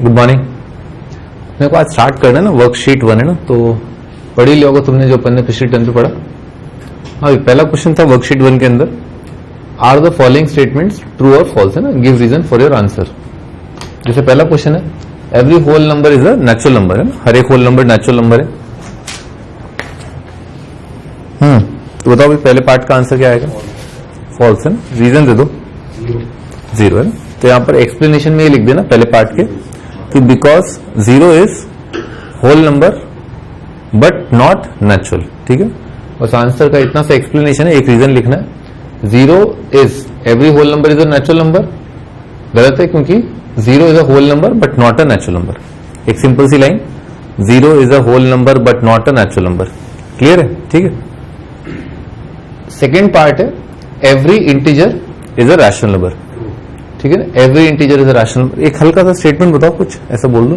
Good morning. मेरे को आज स्टार्ट करना है ना, वर्कशीट 1 है ना, तो पढ़ ही लिया होगा तुमने जो अपन ने पिछले टर्म पे पढ़ा। हाँ, पहला क्वेश्चन था वर्कशीट 1 के अंदर, are the following statements true और फॉल्स, है ना, give reason for your answer. जैसे पहला क्वेश्चन है, every whole number is a natural number, है ना, हर एक होल नंबर नेचुरल नंबर है। तो बताओ भाई पहले पार्ट का आंसर क्या आएगा? फॉल्स, है ना। रीजन दे दो। 0 है ना। तो यहां पर एक्सप्लेनेशन में ये लिख देना पहले पार्ट के कि because 0 is whole number but not natural. ठीक है, बस आंसर का इतना सा एक्सप्लेनेशन है, एक रीजन लिखना है। 0 is every whole number is a natural number, गलत है क्योंकि 0 is a whole number but not a natural number. एक सिंपल सी line, 0 is a whole number but not a natural number. Clear है? ठीक है। सेकेंड पार्ट है, every integer is a rational number. ठीक है ना, every integer is a rational number. एक हल्का सा स्टेटमेंट बताओ, कुछ ऐसा बोल दो।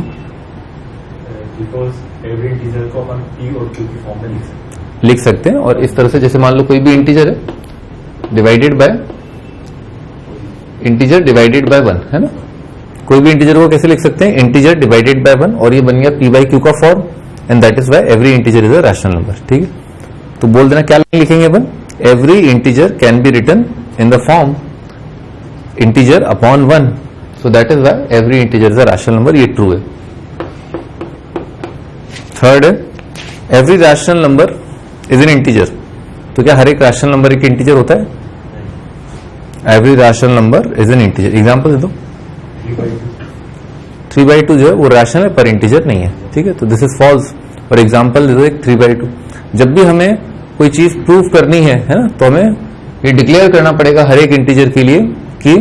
बिकॉज एवरी इंटीजर को अपन पी और क्यू की फॉर्म में लिख सकते हैं। और इस तरह से जैसे मान लो कोई भी इंटीजर है divided by integer divided by 1, है ना। कोई भी इंटीजर को कैसे लिख सकते हैं? इंटीजर डिवाइडेड बाय 1, और ये बन गया पी बाई क्यू का form, and that is why every integer is a rational number. ठीक है, तो बोल देना क्या लिखेंगे अपन? Every integer can be written in the form integer upon 1, so that is why every integer is a rational number. ये true है। थर्ड है, every rational number is an integer. तो क्या हर एक रैशनल नंबर एक इंटीजर होता है? Every rational number is an integer. Example दे दो। 3/2 जो है वो रैशनल है पर इंटीजर नहीं है। ठीक है, तो दिस इज फॉल्स। और एग्जांपल दे दो एक 3/2। जब भी हमें कोई चीज प्रूव करनी है ना, तो हमें ये डिक्लेयर करना पड़ेगा हर एक इंटीजर के लिए कि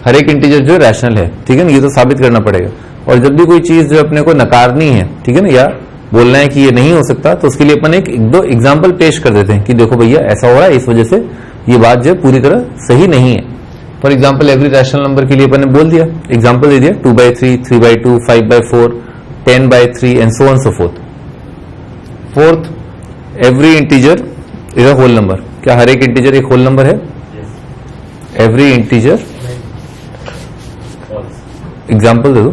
हर एक इंटीजर जो रैशनल है। ठीक है ना, ये तो साबित करना पड़ेगा। और जब भी कोई चीज जो अपने को नकारनी है, ठीक है ना, या बोलना है कि ये नहीं हो सकता, तो उसके लिए अपन एक दो एग्जाम्पल पेश कर देते हैं कि देखो भैया ऐसा हो रहा है, इस वजह से ये बात जो पूरी तरह सही नहीं है। For example every rational number के लिए अपन ने बोल दिया, एग्जाम्पल दे दिया 2/3, 3/2, 5/4, 10/3 and so on so fourth. Fourth, every integer is a whole number. क्या हर एक इंटीजर एक होल नंबर है? एवरी इंटीजर, एग्जाम्पल दे दो।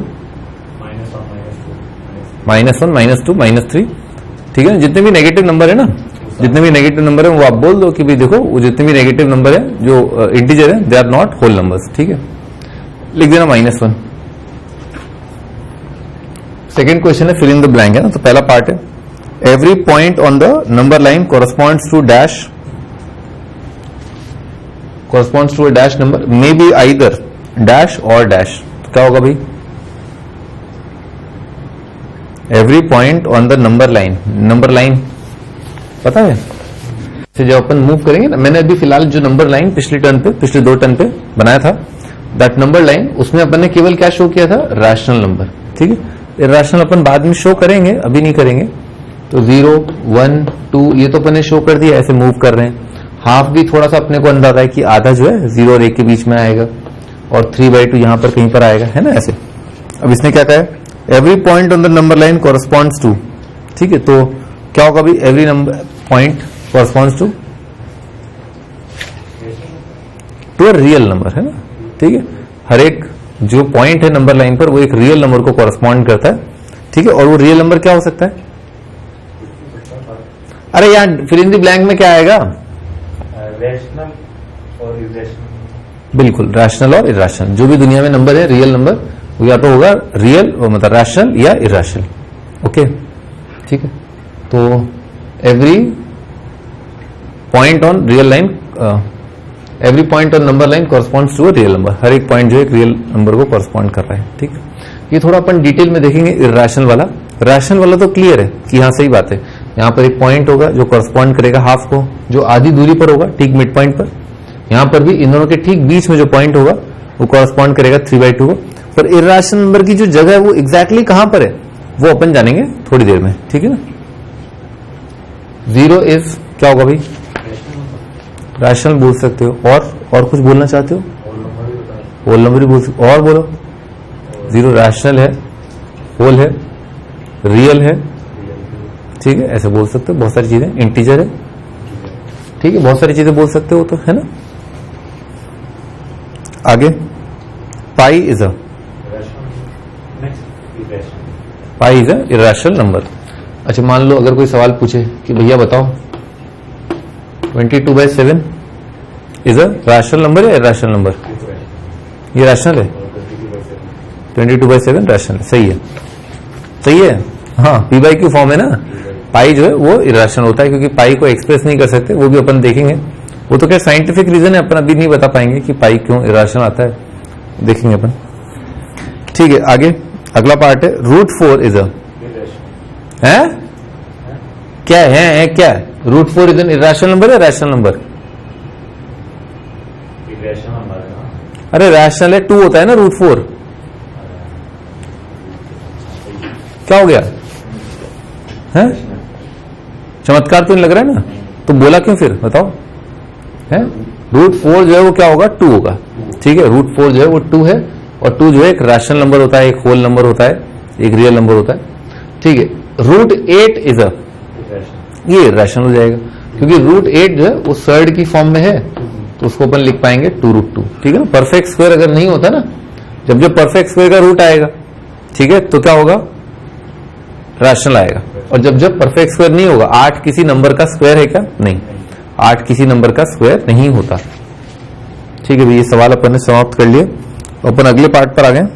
-1, -2, -3। ठीक है ना, जितने भी नेगेटिव नंबर है ना, जितने भी नेगेटिव नंबर है वो आप बोल दो कि भाई देखो वो जितने भी नेगेटिव नंबर है जो इंटीजर है they are not whole numbers. ठीक है, लिख देना -1। सेकेंड क्वेश्चन है फिल इन द ब्लैंक, है ना। तो पहला पार्ट है, every point on the number line corresponds to dash, corresponds to a dash number, may be either dash or dash. तो क्या होगा भाई? Every point on the number line, number line पता है से जब अपन मूव करेंगे ना, मैंने अभी फिलहाल जो नंबर लाइन पिछले पिछले 2 टर्न पे बनाया था, दैट नंबर लाइन, उसमें अपन ने केवल क्या शो किया था? Rational number. ठीक है, इर्रेशनल अपन बाद में शो करेंगे, अभी नहीं करेंगे। तो 0, 1, 2 ये तो अपन ने शो कर दिया, ऐसे मूव कर रहे हैं। हाफ भी थोड़ा सा अपने को अंदाजा है कि आधा जो है 0 और 1 के बीच में आएगा, और 3/2 यहां पर कहीं पर आएगा, है ना, ऐसे। अब इसने क्या कहा है? Every point on the number line corresponds to. ठीक है, तो क्या होगा भाई? Every number point corresponds to a real number, है ना। ठीक है, हर एक जो पॉइंट है नंबर लाइन पर वो एक रियल नंबर को कोरस्पॉन्ड करता है। ठीक है, और वो रियल नंबर क्या हो सकता है? अरे यार फिल इन द ब्लैंक में क्या आएगा? रैशनल और इरेशनल। बिल्कुल, रैशनल और इरेशनल। जो भी दुनिया में नंबर है रियल नंबर, वो या तो होगा रियल, मतलब रैशनल या इरेशनल। ओके, ठीक है। तो every point on real line, every point on number line corresponds to a real number. हर एक पॉइंट जो एक रियल नंबर को कॉरस्पॉन्ड कर रहा है। ठीक है, ये थोड़ा अपन डिटेल में देखेंगे। इरेशनल वाला, रैशनल वाला तो क्लियर है कि हाँ सही बात है। यहाँ पर एक पॉइंट होगा जो कॉरस्पॉन्ड करेगा हाफ को, जो आधी दूरी पर होगा, ठीक मिड पॉइंट पर। यहाँ पर भी इन दोनों के ठीक बीच में जो पॉइंट होगा वो कॉरस्पॉन्ड करेगा 3/2 को। पर इरेशनल नंबर की जो जगह है वो एग्जैक्टली कहां पर है वो अपन जानेंगे थोड़ी देर में। ठीक है ना। 0 इज क्या होगा भाई? रैशनल बोल सकते हो, और कुछ बोलना चाहते हो? होल नंबर ही बोल सकते हो। और बोलो। 0 रैशनल है, होल है, रियल है। ठीक है, ऐसे बोल सकते हो। बहुत सारी चीजें, इंटीजर है। ठीक है, बहुत सारी चीजें बोल सकते हो, तो है ना। आगे pi is a pi is a irrational number. अच्छा, मान लो अगर कोई सवाल पूछे कि भैया बताओ 22/7 इज अ रैशनल नंबर या इरेशनल नंबर? ये रैशनल है, 22/7 रैशनल, सही है, सही है। हाँ, पी बाई क्यू फॉर्म है ना, पाई जो है वो इरेशनल होता है क्योंकि पाई को एक्सप्रेस नहीं कर सकते, वो भी अपन देखेंगे। वो तो क्या साइंटिफिक रीजन है, अपन अभी नहीं बता पाएंगे कि पाई क्यों इरेशनल आता है, देखेंगे अपन। ठीक है, आगे अगला पार्ट है √4 इज अ है क्या है क्या √4 इज एन इरेशनल नंबर या रैशनल नंबर? इरेशनल नंबर है ना। अरे रैशनल है, 2 होता है ना √4, क्या हो गया है? चमत्कार तो नहीं लग रहा है ना, तो बोला क्यों फिर बताओ? है √4 जो है वो क्या होगा? 2 होगा। ठीक है, √4 जो है वो 2 है, और 2 जो है एक रैशनल नंबर होता है, एक होल नंबर होता है, एक रियल नंबर होता है। ठीक है, √8 इज अ, ये रैशनल हो जाएगा क्योंकि √8 जो है वो सर्ड की फॉर्म में है, तो उसको अपन लिख पाएंगे 2√2। ठीक है ना, परफेक्ट स्क्वायर अगर नहीं होता ना, जब परफेक्ट स्क्वायर का रूट आएगा, ठीक है, तो क्या होगा? रैशनल आएगा। और जब परफेक्ट स्क्वायर नहीं होगा, 8 किसी नंबर का स्क्वायर है क्या? नहीं, 8 किसी नंबर का स्क्वायर नहीं होता। ठीक है भाई, ये सवाल अपन ने समाप्त कर लिए। अपन अगले पार्ट पर आ गए।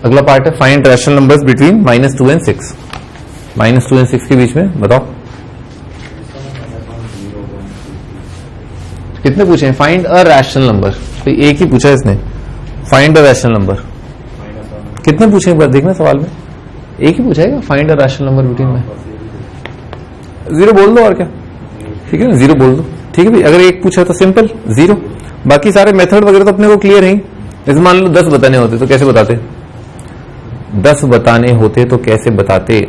अगला पार्ट है फाइंड रैशनल नंबर्स बिटवीन -2 और 6। -2 और 6 के बीच में बताओ कितने पूछे हैं? फाइंड अ रैशनल नंबर, तो एक ही पूछा है इसने, फाइंड अ रैशनल नंबर। कितने पूछे एक बार देखना सवाल में, एक ही पूछा है क्या? Find a rational number between में 0 बोल दो और क्या, ठीक है ना, 0 बोल दो। ठीक है भाई, अगर एक पूछा तो सिंपल 0, बाकी सारे मेथड वगैरह तो अपने को क्लियर है। जैसे मान लो 10 बताने होते तो कैसे बताते? 10 बताने होते तो कैसे बताते?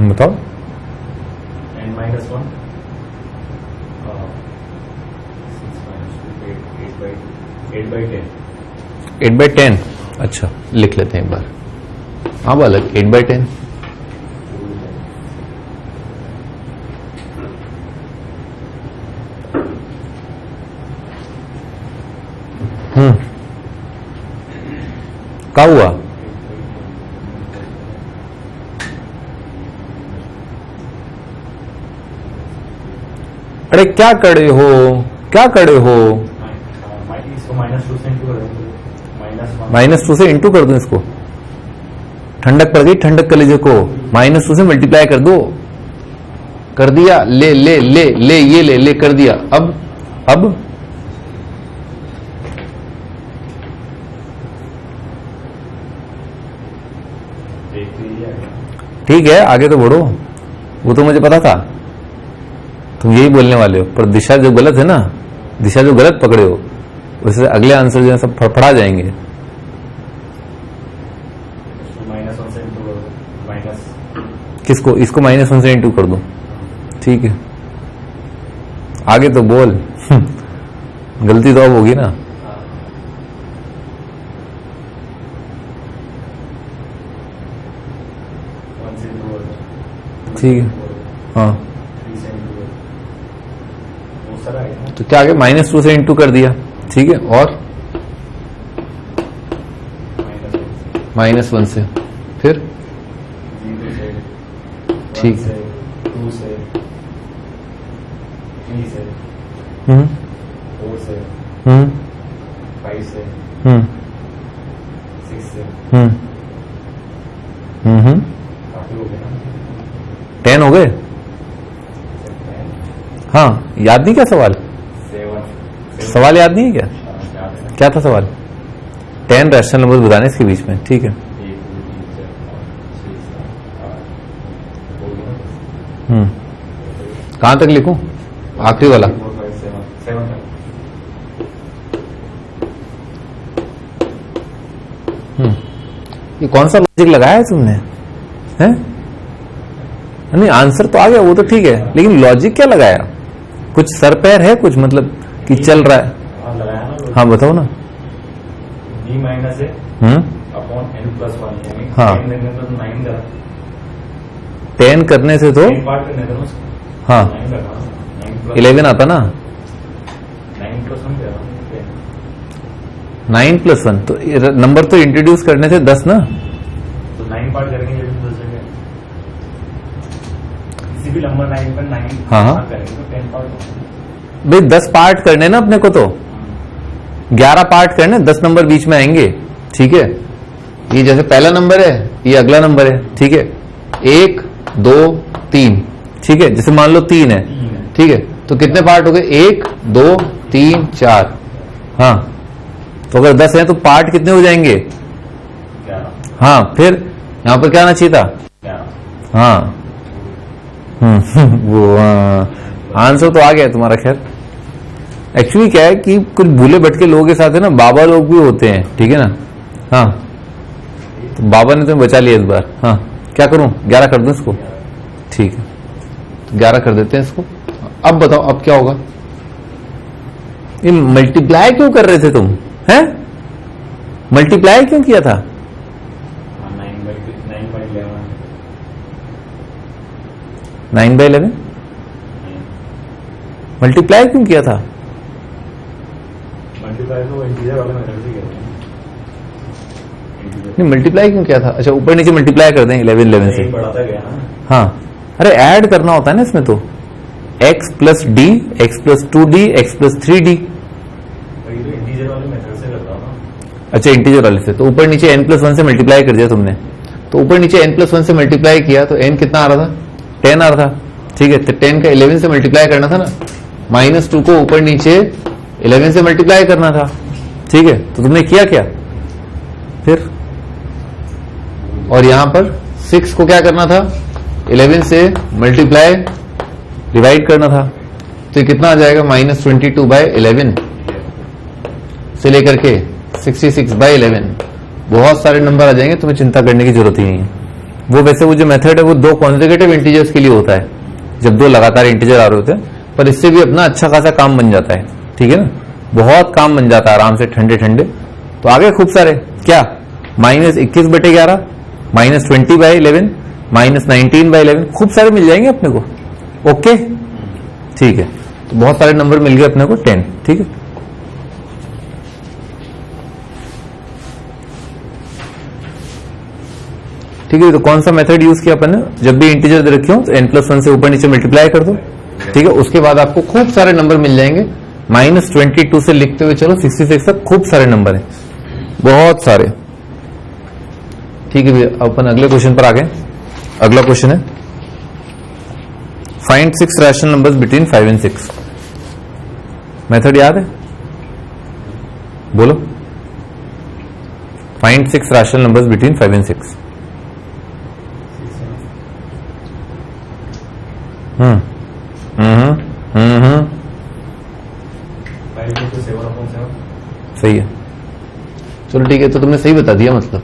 बताओ। n -1 6 -2 8/10 8/10। अच्छा, लिख लेते हैं एक बार। हाँ बालक, 8/10। क्या हुआ? अरे क्या करे हो, क्या करे हो? -2 से इंटू कर देंगे, -2 से इंटू कर दो इसको, ठंडक पड़ गई, ठंडक कलेजे को, -2 से मल्टीप्लाई कर दो। कर दिया, ले ले ले ले, ये ले ले, कर दिया। अब ठीक है, आगे तो बढ़ो, वो तो मुझे पता था तुम यही बोलने वाले हो, पर दिशा जो गलत है ना, दिशा जो गलत पकड़े हो, उससे अगले आंसर जो है सब फड़फड़ा जाएंगे। -1 से इंटू कर दो, माइनस किसको? इसको -1 से इंटू कर दो। ठीक है, आगे तो बोल। गलती तो अब होगी ना। ठीक है, हाँ, तो क्या आगे -2 से इंटू कर दिया। ठीक है, और -1 से, फिर ठीक है, 2 से 3 से 4 से 5 से 6 से काफी हो गया ना, 10 हो गए। हाँ, याद नहीं क्या सवाल? 7 सवाल याद नहीं है क्या? क्या था सवाल? 10 रैशनल नंबर बताने इसके बीच में। ठीक है, कहां तक लिखूं? आखिरी वाला। ये कौन सा लॉजिक लगाया है तुमने? हैं? नहीं, आंसर तो आ गया, वो तो ठीक है, लेकिन लॉजिक क्या लगाया? कुछ सर पैर है कुछ, मतलब कि चल रहा है? हाँ बताओ ना। b माइनस है अपॉन n+1 यानी हाँ। 10 करने पर 9 का 10 करने से तो 10 पार्ट करने पर उसको हाँ 9 का 9 11 आता ना। 9+1 कह रहा हूँ 9+1 तो नंबर तो इंट्रोड्यूस करने थे 10 ना, तो 9 पार्ट करेंगे जब 10 जगह किसी भी नंबर 9 पर 9 हाँ। पार्ट करेंगे तो 10 पार्ट भाई 10 पार्ट करने ना अपने को, तो 11 पार्ट करने, 10 नंबर बीच में आएंगे, ठीक है। ये जैसे पहला नंबर है, ये अगला नंबर है, ठीक है। 1 2 3, ठीक है। जैसे मान लो 3 है, ठीक है, तो कितने पार्ट हो गए? 1 2 3 4, हाँ। तो अगर 10 है तो पार्ट कितने हो जाएंगे? 11 हाँ, फिर यहां पर क्या आना चाहिए था? 11 हाँ वो आंसर तो आ गया तुम्हारा। खैर एक्चुअली क्या है कि कुछ भूले भटके लोगों के साथ है ना, बाबा लोग भी होते हैं, ठीक है ना। हाँ, तो बाबा ने तुम्हें बचा लिया इस बार। हाँ, क्या करूं? 11 कर दूं इसको? ठीक है, तो 11 कर देते हैं इसको। अब बताओ अब क्या होगा? ये मल्टीप्लाई क्यों कर रहे थे तुम? हैं? मल्टीप्लाई क्यों किया था? 9/11 मल्टीप्लाई क्यों किया था? मल्टीप्लाई तो इंटीजर वाले मेथड से कहते हैं। नहीं, मल्टीप्लाई क्यों किया था? अच्छा, ऊपर नीचे मल्टीप्लाई कर दें 11 से। बढ़ाता गया ना। हाँ, अरे ऐड करना होता है ना इसमें, तो x plus D, x plus 2d, x plus 3d। Integer वाले मेथड से करता हूँ ना। अच्छा, इंटीजर वाले से, तो ऊपर नीचे n+1 से मल्टीप्लाई कर दिया तुमने। तो ऊपर नीचे n+1 से मल्टीप्लाई किया तो n कितना आ रहा था? 10 आ रहा था, ठीक है। तो 10 का 11 से मल्टीप्लाई करना था ना, -2 को ऊपर नीचे 11 से मल्टीप्लाई करना था, ठीक है। तो तुमने किया क्या फिर? और यहां पर 6 को क्या करना था? 11 से मल्टीप्लाई डिवाइड करना था। तो ये कितना आ जाएगा? -22/11 से लेकर के 66/11। बहुत सारे नंबर आ जाएंगे, तुम्हें चिंता करने की जरूरत ही नहीं है। वो वैसे वो जो मेथड है वो 2 कॉन्सेक्यूटिव इंटीजर्स के लिए होता है, जब 2 लगातार इंटीजर आ रहे होते हैं। पर इससे भी अपना अच्छा खासा काम बन जाता है, ठीक है ना। बहुत काम बन जाता है आराम से, ठंडे ठंडे। तो आगे खूब सारे क्या? -21/11, -20/11, -19/11, खूब सारे मिल जाएंगे अपने को। ओके, ठीक है। तो बहुत सारे नंबर मिल गए अपने को 10, ठीक है। ठीक है, तो कौन सा मेथड यूज किया अपन ने? जब भी इंटीजर दे रखे हो तो n+1 से ऊपर नीचे मल्टीप्लाई कर दो, ठीक है। उसके बाद आपको खूब सारे नंबर मिल जाएंगे। -22 से लिखते हुए चलो 66 तक खूब सारे नंबर हैं, बहुत सारे, ठीक है भैया। अपन अगले क्वेश्चन पर आ गए। अगला क्वेश्चन है find 6 rational numbers between 5 and 6। Method याद है? बोलो। Find 6 rational numbers between 5 and 6। सही है, चलो ठीक है। तो तुमने सही बता दिया, मतलब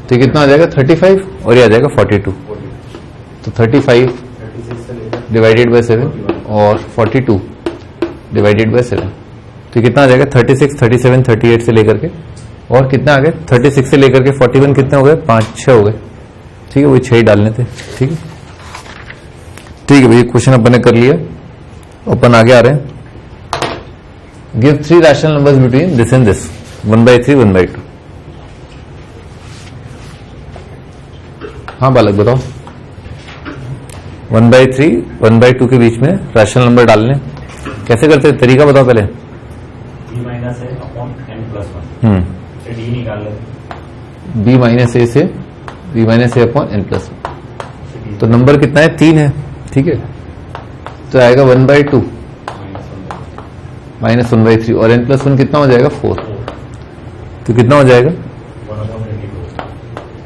तो कितना आ जाएगा? 35 और ये आ जाएगा 42। तो 35 डिवाइडेड बाय 7 और 42 डिवाइडेड बाय 7, तो कितना आ जाएगा? 36, 37, 38 से लेकर के, और कितना आ गए? 36 से लेकर के 41 कितने हो गए? 5-6 हो गए, ठीक है। वही 6 ही डालने थे, ठीक है। ठीक है भैया, क्वेश्चन अपन ने कर लिया। अपन आगे आ रहे हैं। Give 3 rational numbers between this and this, 1/3, 1/2। हाँ बालक बताओ। 1/3, 1/2 के बीच में रैशनल नंबर डालने कैसे करते हैं? तरीका बताओ पहले। b minus a upon n+1 से d निकाल लेते। b माइनस ए से b माइनस ए अपॉन n+1। तो नंबर कितना है? 3 है, ठीक है। तो आएगा 1/2 -1/3, और n+1 कितना हो जाएगा? 4। तो कितना हो जाएगा?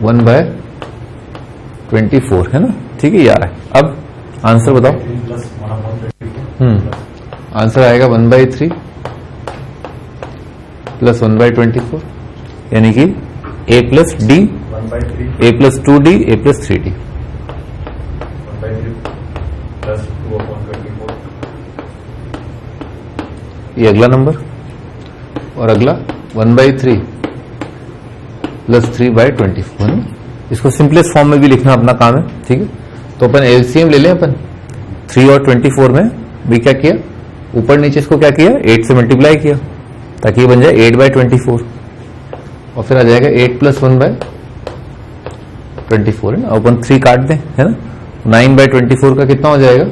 1/24, है ना, ठीक है। ये आ रहा है। अब आंसर बताओ। आंसर आएगा 1/3 प्लस 1/24, यानी कि a plus d, a plus 2d, a plus 3d। 1/3 plus 2/24। ये अगला नंबर, और अगला 1/3 प्लस 3/24। इसको सिंपलेस्ट फॉर्म में भी लिखना अपना काम है, ठीक है। तो अपन एलसीएम ले लें अपन 3 और 24 में भी क्या किया, ऊपर नीचे इसको क्या किया 8 से मल्टीप्लाई किया ताकि ये बन जाए 8/24 और फिर आ जाएगा 8 + 1/24 है ना। अपन 3 काट दें है ना, 9/24 का कितना हो जाएगा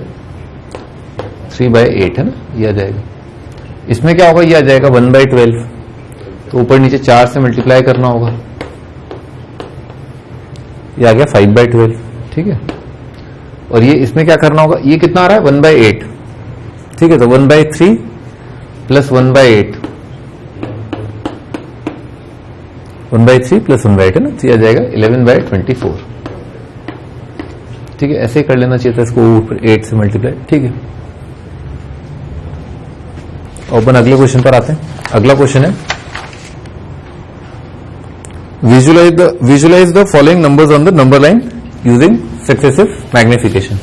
3/8 है ना, ये आ जाएगा। इसमें क्या होगा, ये आ जाएगा 1/12, तो ऊपर नीचे 4 से मल्टीप्लाई करना होगा, ये आ गया 5/12 ठीक है। और ये इसमें क्या करना होगा, ये कितना आ रहा है 1/8 ठीक है, तो 1/3 + 1/8 1/3 + 1/8 है ना, तो ये आ जाएगा 11/24 ठीक है। ऐसे ही कर लेना चाहिए था इसको ऊपर 8 से मल्टीप्लाई ठीक है। और अपन अगले क्वेश्चन पर आते हैं। अगला क्वेश्चन है visualize the following numbers on the number line using successive magnification.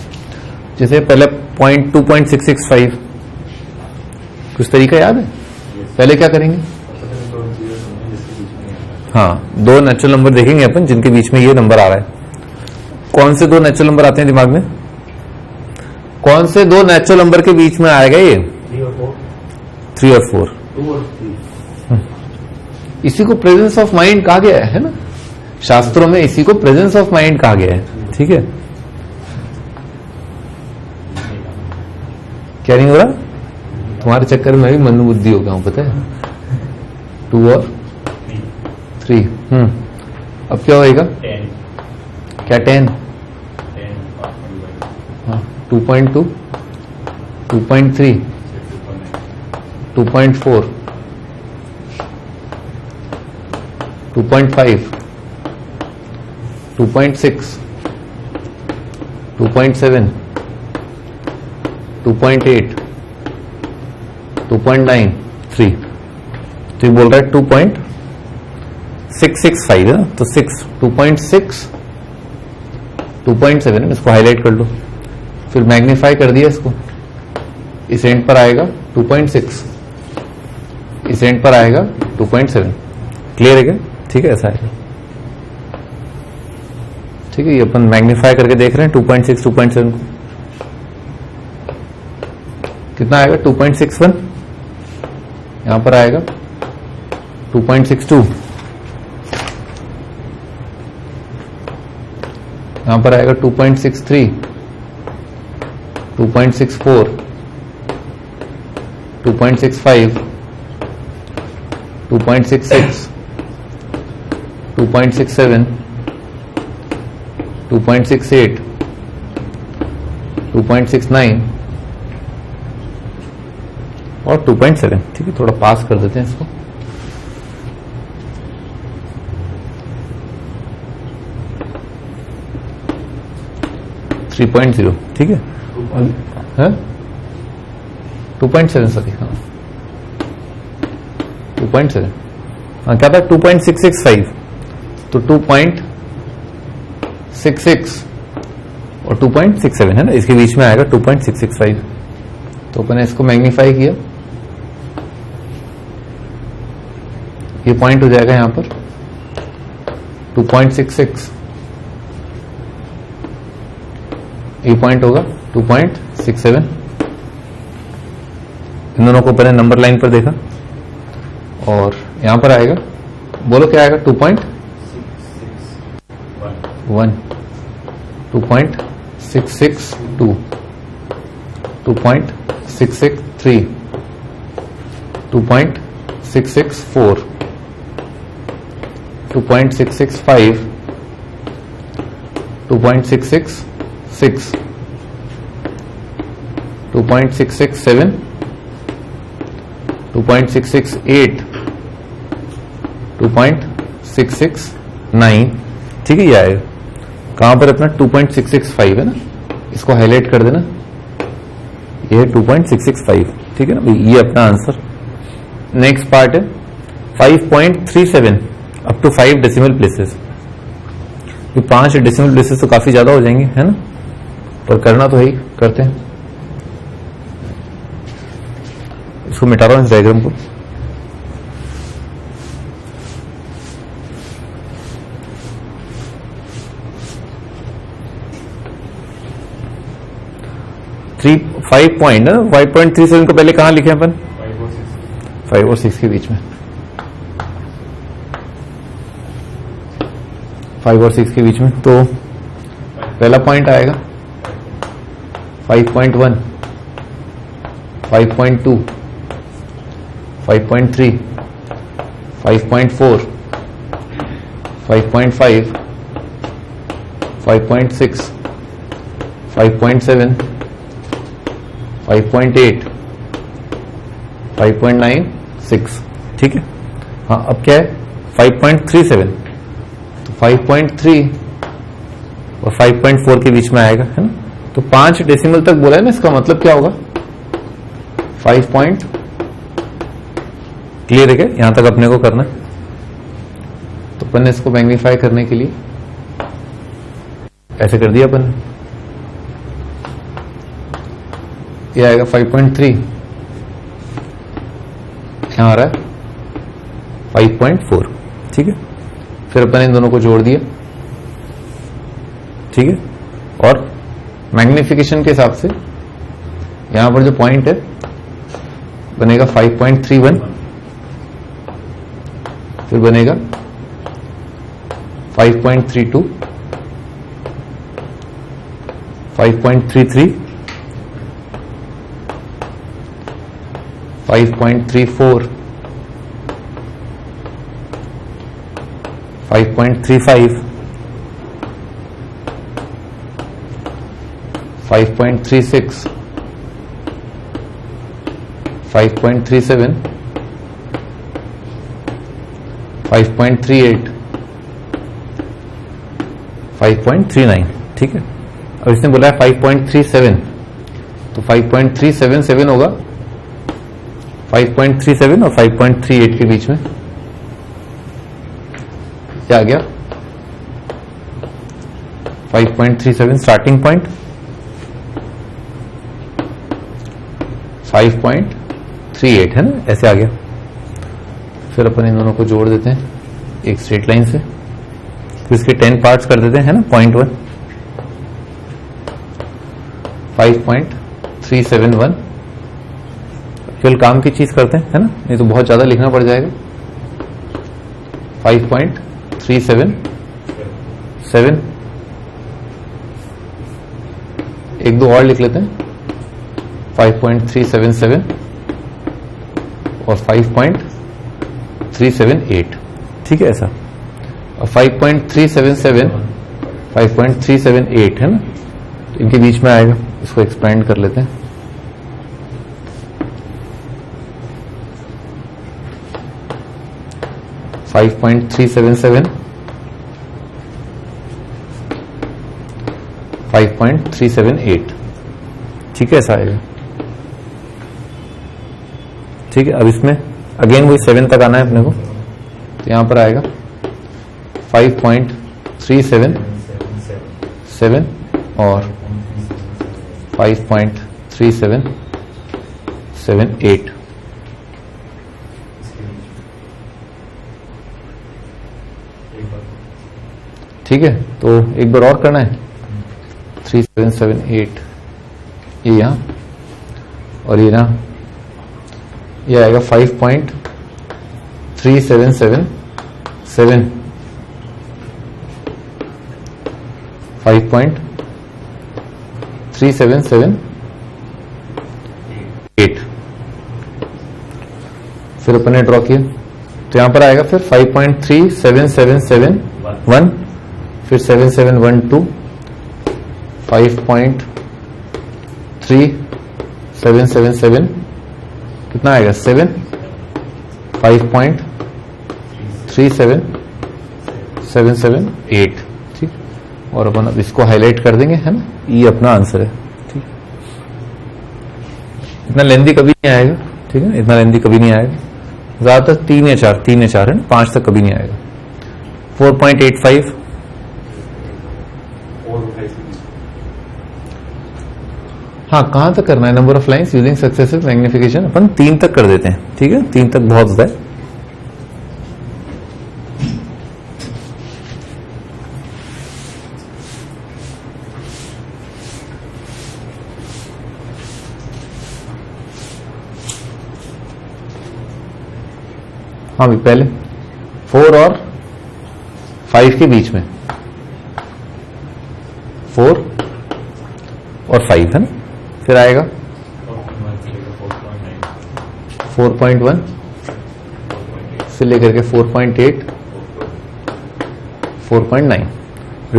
जैसे पहले 2.665 कुछ तरीका याद है, पहले क्या करेंगे, हाँ 2 नेचुरल नंबर देखेंगे अपन जिनके बीच में ये नंबर आ रहा है। कौन से 2 नेचुरल नंबर आते हैं दिमाग में, कौन से 2 नेचुरल नंबर के बीच में आएगा ये 3 और 4 इसी को प्रेजेंस ऑफ माइंड कहा गया है ना, शास्त्रों में इसी को प्रेजेंस ऑफ माइंड कहा गया है ठीक है। क्या नहीं हो रहा, तुम्हारे चक्कर में भी मंदबुद्धि हो गया हूं पता है। 2 और 3 अब क्या होएगा, क्या 10 2.2 2.3 2.4 2.5 2.6 2.7 2.8 2.9 3 तो ये बोल रहा है 2.665 है ना, तो 2.6 2.7 है, इसको हाईलाइट कर लो, फिर मैग्नीफाई कर दिया इसको, इस एंड पर आएगा 2.6, इस एंड पर आएगा 2.7। क्लियर है क्या, ठीक है ऐसा है ठीक है। ये अपन मैग्नीफाई करके देख रहे हैं 2.6 2.7 को, कितना आएगा 2.61, यहां पर आएगा 2.62, यहां पर आएगा 2.63 2.64 2.65 2.66 2.67 2.68 2.69 और 2.7 ठीक है। थोड़ा पास कर देते हैं इसको, .0 ठीक है, 2.7 सॉरी हाँ 2.7 हाँ क्या था 2.665, तो 2.66 और 2.67 है ना, इसके बीच में आएगा 2.665। तो अपन ने इसको मैग्नीफाई किया, ये पॉइंट हो जाएगा यहां पर 2.66, ये पॉइंट होगा 2.67। इन दोनों को अपन ने नंबर लाइन पर देखा और यहां पर आएगा, बोलो क्या आएगा 2.1 2.662 2.663 2.664 2.665 2.666 2.667 2.668 2.669 ठीक है। ये आएगा कहां पर अपना 2.665 है ना, इसको हाईलाइट कर देना, ये है 2.665 ठीक है ना भाई, ये अपना आंसर। नेक्स्ट पार्ट है 5.37 अप टू 5 डेसिमल प्लेसेस। ये 5 डेसिमल प्लेसेस तो काफी ज्यादा हो जाएंगे है ना, पर करना तो है ही, करते हैं। इसको मिटा रहा हूं इस डायग्राम को। 5 पॉइंट ना, 5.37 को पहले कहाँ लिखे अपन? 5 और 6. 5 और 6 के बीच में, 5 और 6 के बीच में, तो पहला पॉइंट आएगा 5.1, 5.2, 5.3, 5.4, 5.5, 5.6, 5.7, 5.8, 5.9, 6. ठीक है. हाँ, अब क्या है? 5.37, तो 5.3 और 5.4 के बीच में आएगा, है ना. तो 5 डेसिमल तक बोला है ना, इसका मतलब क्या होगा? 5 पॉइंट. क्लियर है क्या? यहां तक अपने को करना है. तो अपन ने इसको मैग्नीफाई करने के लिए ऐसे कर दिया अपन ने. ये आएगा 5.3, यहां आ रहा है 5.4. ठीक है. फिर अपन इन दोनों को जोड़ दिया. ठीक है. और मैग्निफिकेशन के हिसाब से यहां पर जो पॉइंट है बनेगा 5.31, फिर बनेगा 5.32, 5.33, 5.34, 5.35, 5.36, 5.37, 5.38, 5.39. ठीक है. अब इसने बोला है 5.37, तो 5.377 होगा 5.37 और 5.38 के बीच में. क्या आ गया? 5.37 स्टार्टिंग पॉइंट, 5.38 है ना, ऐसे आ गया. फिर अपन इन दोनों को जोड़ देते हैं एक स्ट्रेट लाइन से. फिर इसके 10 पार्ट्स कर देते हैं ना. 0.1, 5.371. केवल काम की चीज करते हैं, है ना, नहीं तो बहुत ज्यादा लिखना पड़ जाएगा. 5.377, एक दो और लिख लेते हैं. 5.377 और 5.378. ठीक है ऐसा. और 5.377, 5.378 है ना, इनके बीच में आएगा. इसको एक्सपेंड कर लेते हैं. $5.377, 5.378. ठीक है ऐसा आएगा. ठीक है. अब इसमें अगेन वही 7 तक आना है अपने को. तो यहां पर आएगा 5.377 और 5.3778. ठीक है. तो एक बार और करना है. 3778 ये यहां और ये ना, ये आएगा 5.3777, 5.3778. फिर अपन ने ड्रॉ किया. तो यहां पर आएगा फिर 5.37771, फिर 7712, 5.3777, कितना आएगा 7, 5.37778. ठीक. और अपन अब इसको हाईलाइट कर देंगे, है ना. ये अपना आंसर है. ठीक. इतना लेंदी कभी नहीं आएगा. ठीक है. इतना लेंदी कभी नहीं आएगा. ज्यादातर 3 या 4 है ना, 5 तक कभी नहीं आएगा. 4.85. हाँ, कहां तक करना है? Number of lines using successive magnification अपन 3 तक कर देते हैं. ठीक है. 3 तक बहुत ज्यादा है. हाँ भी पहले 4 और 5 के बीच में 4 और 5 है ना, फिर आएगा 4.1 से लेकर के 4.8 4.9,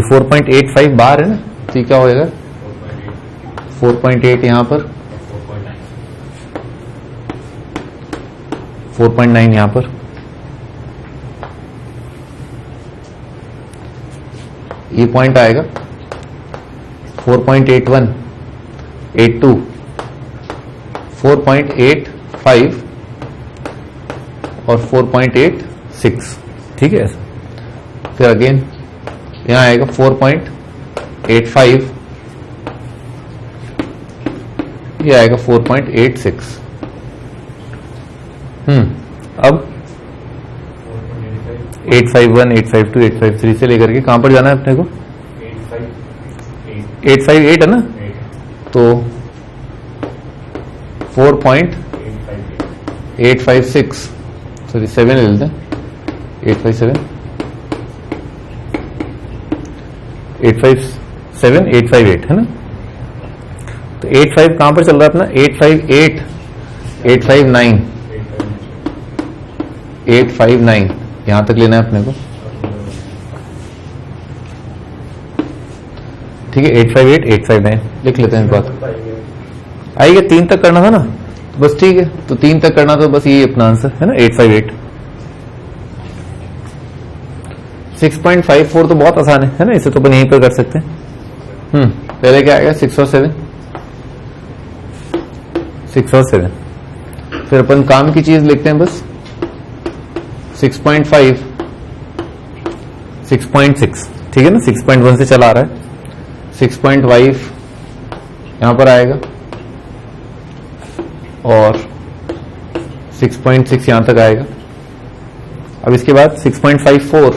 4.85 बाहर है ना, तो क्या होएगा 4.8 यहां पर 4.9 यहां पर, ये पॉइंट आएगा 4.81 82 4.85 और 4.86, ठीक है। फिर अगेन यहां आएगा 4.85, ये आएगा 4.86। अब 851 852 853 से लेकर के कहां पर जाना है अपने को 858 है ना, तो 4.856 सॉरी 7 ले लेते हैं 857 857 858 है ना, तो 85 कहां पर चल रहा है अपना 858 859 859 यहां तक लेना है अपने को, ठीक है। 858 859 लिख लेते हैं इस बात, आइए 3 तक करना था ना, तो बस ठीक है, तो 3 तक करना तो बस यही अपना आंसर है ना 858। 6.54 तो बहुत आसान है ना, इसे तो अपन यहीं पर कर सकते हैं। पहले क्या आएगा 6 और 7 6 और 7, फिर अपन काम की चीज लिखते हैं बस 6.5 6.6, ठीक है ना, 6.1 से चला आ रहा है, 6.5 यहां पर आएगा और 6.6 यहां तक आएगा। अब इसके बाद 6.54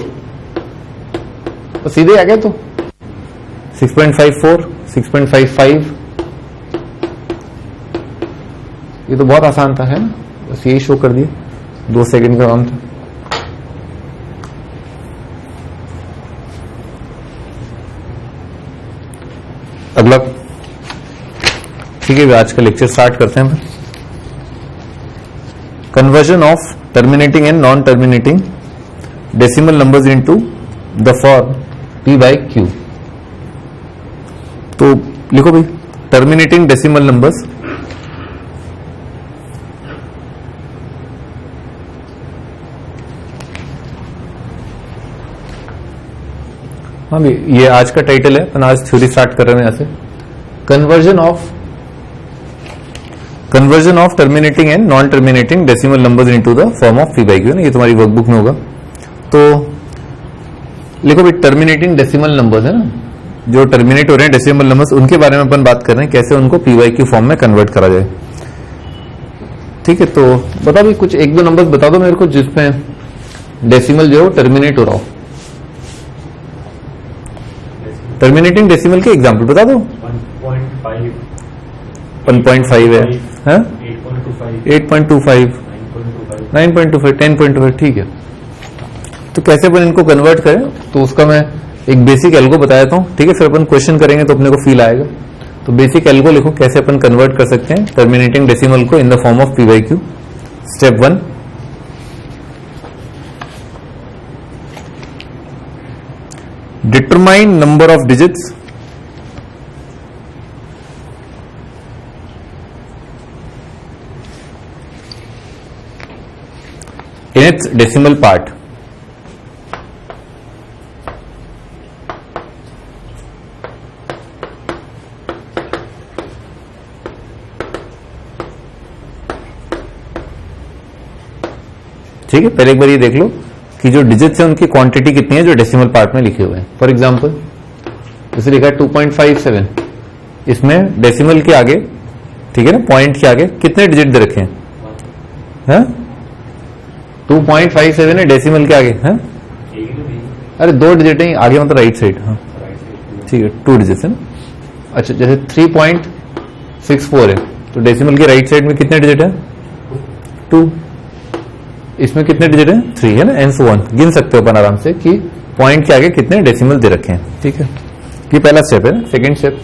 तो सीधे आ गया, तो 6.54 6.55 ये तो बहुत आसान था है ना, बस यही शो कर दिए, 2 सेकंड का काम था। अगला, ठीक है, आज का लेक्चर स्टार्ट करते हैं। Conversion of terminating and non terminating decimal numbers into the form p by q। तो लिखो भाई टर्मिनेटिंग डेसिमल नंबर्स, हाँ भाई ये आज का टाइटल है, अपन आज थ्योरी स्टार्ट कर रहे हैं यहां से। Conversion of terminating and non terminating decimal numbers into the form of p by q, ये तुम्हारी वर्कबुक में होगा। तो लिखो भाई टर्मिनेटिंग डेसिमल नंबर्स है ना, जो टर्मिनेट हो रहे हैं डेसिमल नंबर्स, उनके बारे में अपन बात कर रहे हैं, कैसे उनको p by q फॉर्म में कन्वर्ट करा जाए, ठीक है। तो बता भाई कुछ 1-2 नंबर्स बता दो मेरे को जिसमें डेसिमल जो टर्मिनेट हो रहा हो, टर्मिनेटिंग डेसिमल के एग्जाम्पल बता दो। 1.5 है, 8.25 9.25 10.25, ठीक है। तो कैसे अपन इनको कन्वर्ट करें, तो उसका मैं एक बेसिक एल्गो बता देता हूं, ठीक है, फिर अपन क्वेश्चन करेंगे तो अपने को फील आएगा। तो बेसिक एल्गो लिखो कैसे अपन कन्वर्ट कर सकते हैं टर्मिनेटिंग डेसिमल को इन the form of p by q। Step 1, determine number of digits in its decimal part। ठीक है, पहले एक बार ये देख लो कि जो डिजिट्स है उनकी क्वांटिटी कितनी है जो डेसिमल पार्ट में लिखे हुए हैं। फॉर एग्जांपल जैसे लिखा है 2.57, इसमें डेसिमल के आगे, ठीक है ना, पॉइंट के आगे कितने डिजिट दे रखे हैं? 2.57 है डेसिमल के आगे है, अरे 2 डिजिट है आगे, मतलब राइट साइड, हाँ ठीक है, 2 डिजिट है ना। अच्छा जैसे 3.64 है, तो डेसिमल के राइट साइड में कितने डिजिट है? 2, इसमें कितने डिजिट हैं? 3 है ना, एंड सो ऑन। गिन सकते हो अपन आराम से कि पॉइंट के आगे कितने डेसिमल दे रखे हैं। ठीक है, ये पहला स्टेप है ना। सेकेंड स्टेप,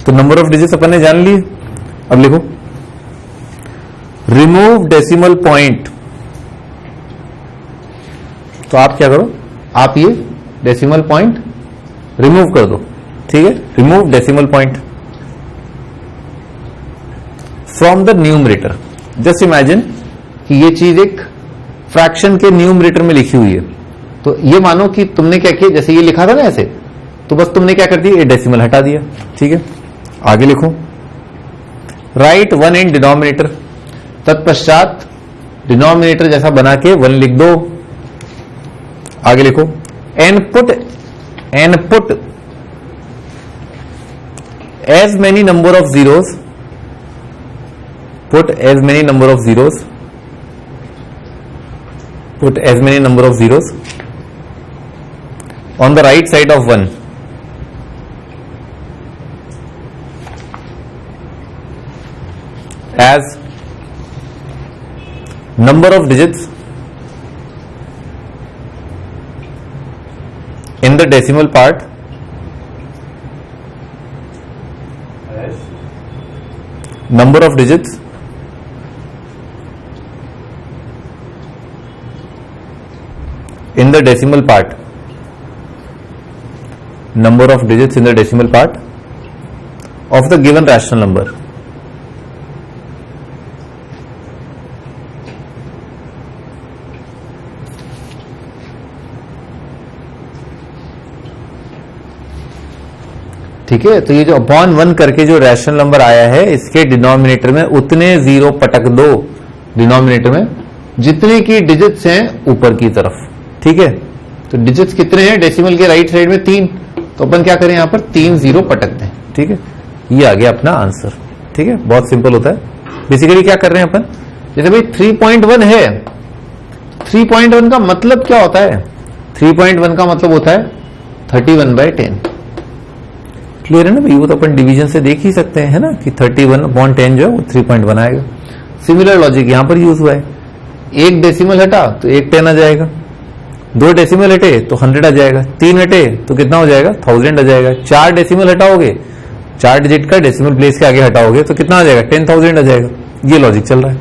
तो नंबर ऑफ डिजिट्स अपन ने जान लिए। अब लिखो रिमूव डेसिमल पॉइंट। तो आप क्या करो, आप ये डेसिमल पॉइंट रिमूव कर दो। ठीक है, remove decimal point from the numerator. Just imagine कि ये चीज एक फ्रैक्शन के न्यूमरेटर में लिखी हुई है। तो ये मानो कि तुमने क्या किया, जैसे ये लिखा था ना ऐसे, तो बस तुमने क्या कर दिया, ये डेसिमल हटा दिया। ठीक है, आगे लिखो राइट 1 इन डिनोमिनेटर। तत्पश्चात डिनोमिनेटर जैसा बना के 1 लिख दो। आगे लिखो and put as many number of zeros, put as many number of zeros, put as many number of zeros on the right side of 1 as number of digits in the decimal part as number of digits in the decimal part, number of digits in the decimal part of the given rational number. ठीक है, तो ये जो upon 1 करके जो rational number आया है, इसके डिनोमिनेटर में उतने जीरो पटक दो, डिनोमिनेटर में जितने की डिजिट्स हैं ऊपर की तरफ। ठीक है, तो डिजिट्स कितने हैं डेसिमल के राइट साइड में? 3। तो अपन क्या करें, यहां पर 3 जीरो पटक दें। ठीक है, ये आ गया अपना आंसर। ठीक है, बहुत सिंपल होता है। बेसिकली क्या कर रहे हैं अपन, जैसे भाई 3.1 है, 3.1 का मतलब क्या होता है? 3.1 का मतलब होता है 31/10। क्लियर है ना भाई? वो तो अपन डिवीजन से देख ही सकते हैं, है ना, कि 31/10 जो है वो 3.1 आएगा। सिमिलर लॉजिक यहां पर यूज हुआ है। एक डेसिमल हटा तो एक 10 आ जाएगा, 2 डेसिमल हटे तो 100 आ जाएगा, 3 हटे तो कितना हो जाएगा? 1000 आ जाएगा। 4 डेसिमल हटाओगे, 4 डिजिट का डेसिमल प्लेस के आगे हटाओगे तो कितना आ जाएगा? 10,000 आ जाएगा। ये लॉजिक चल रहा है।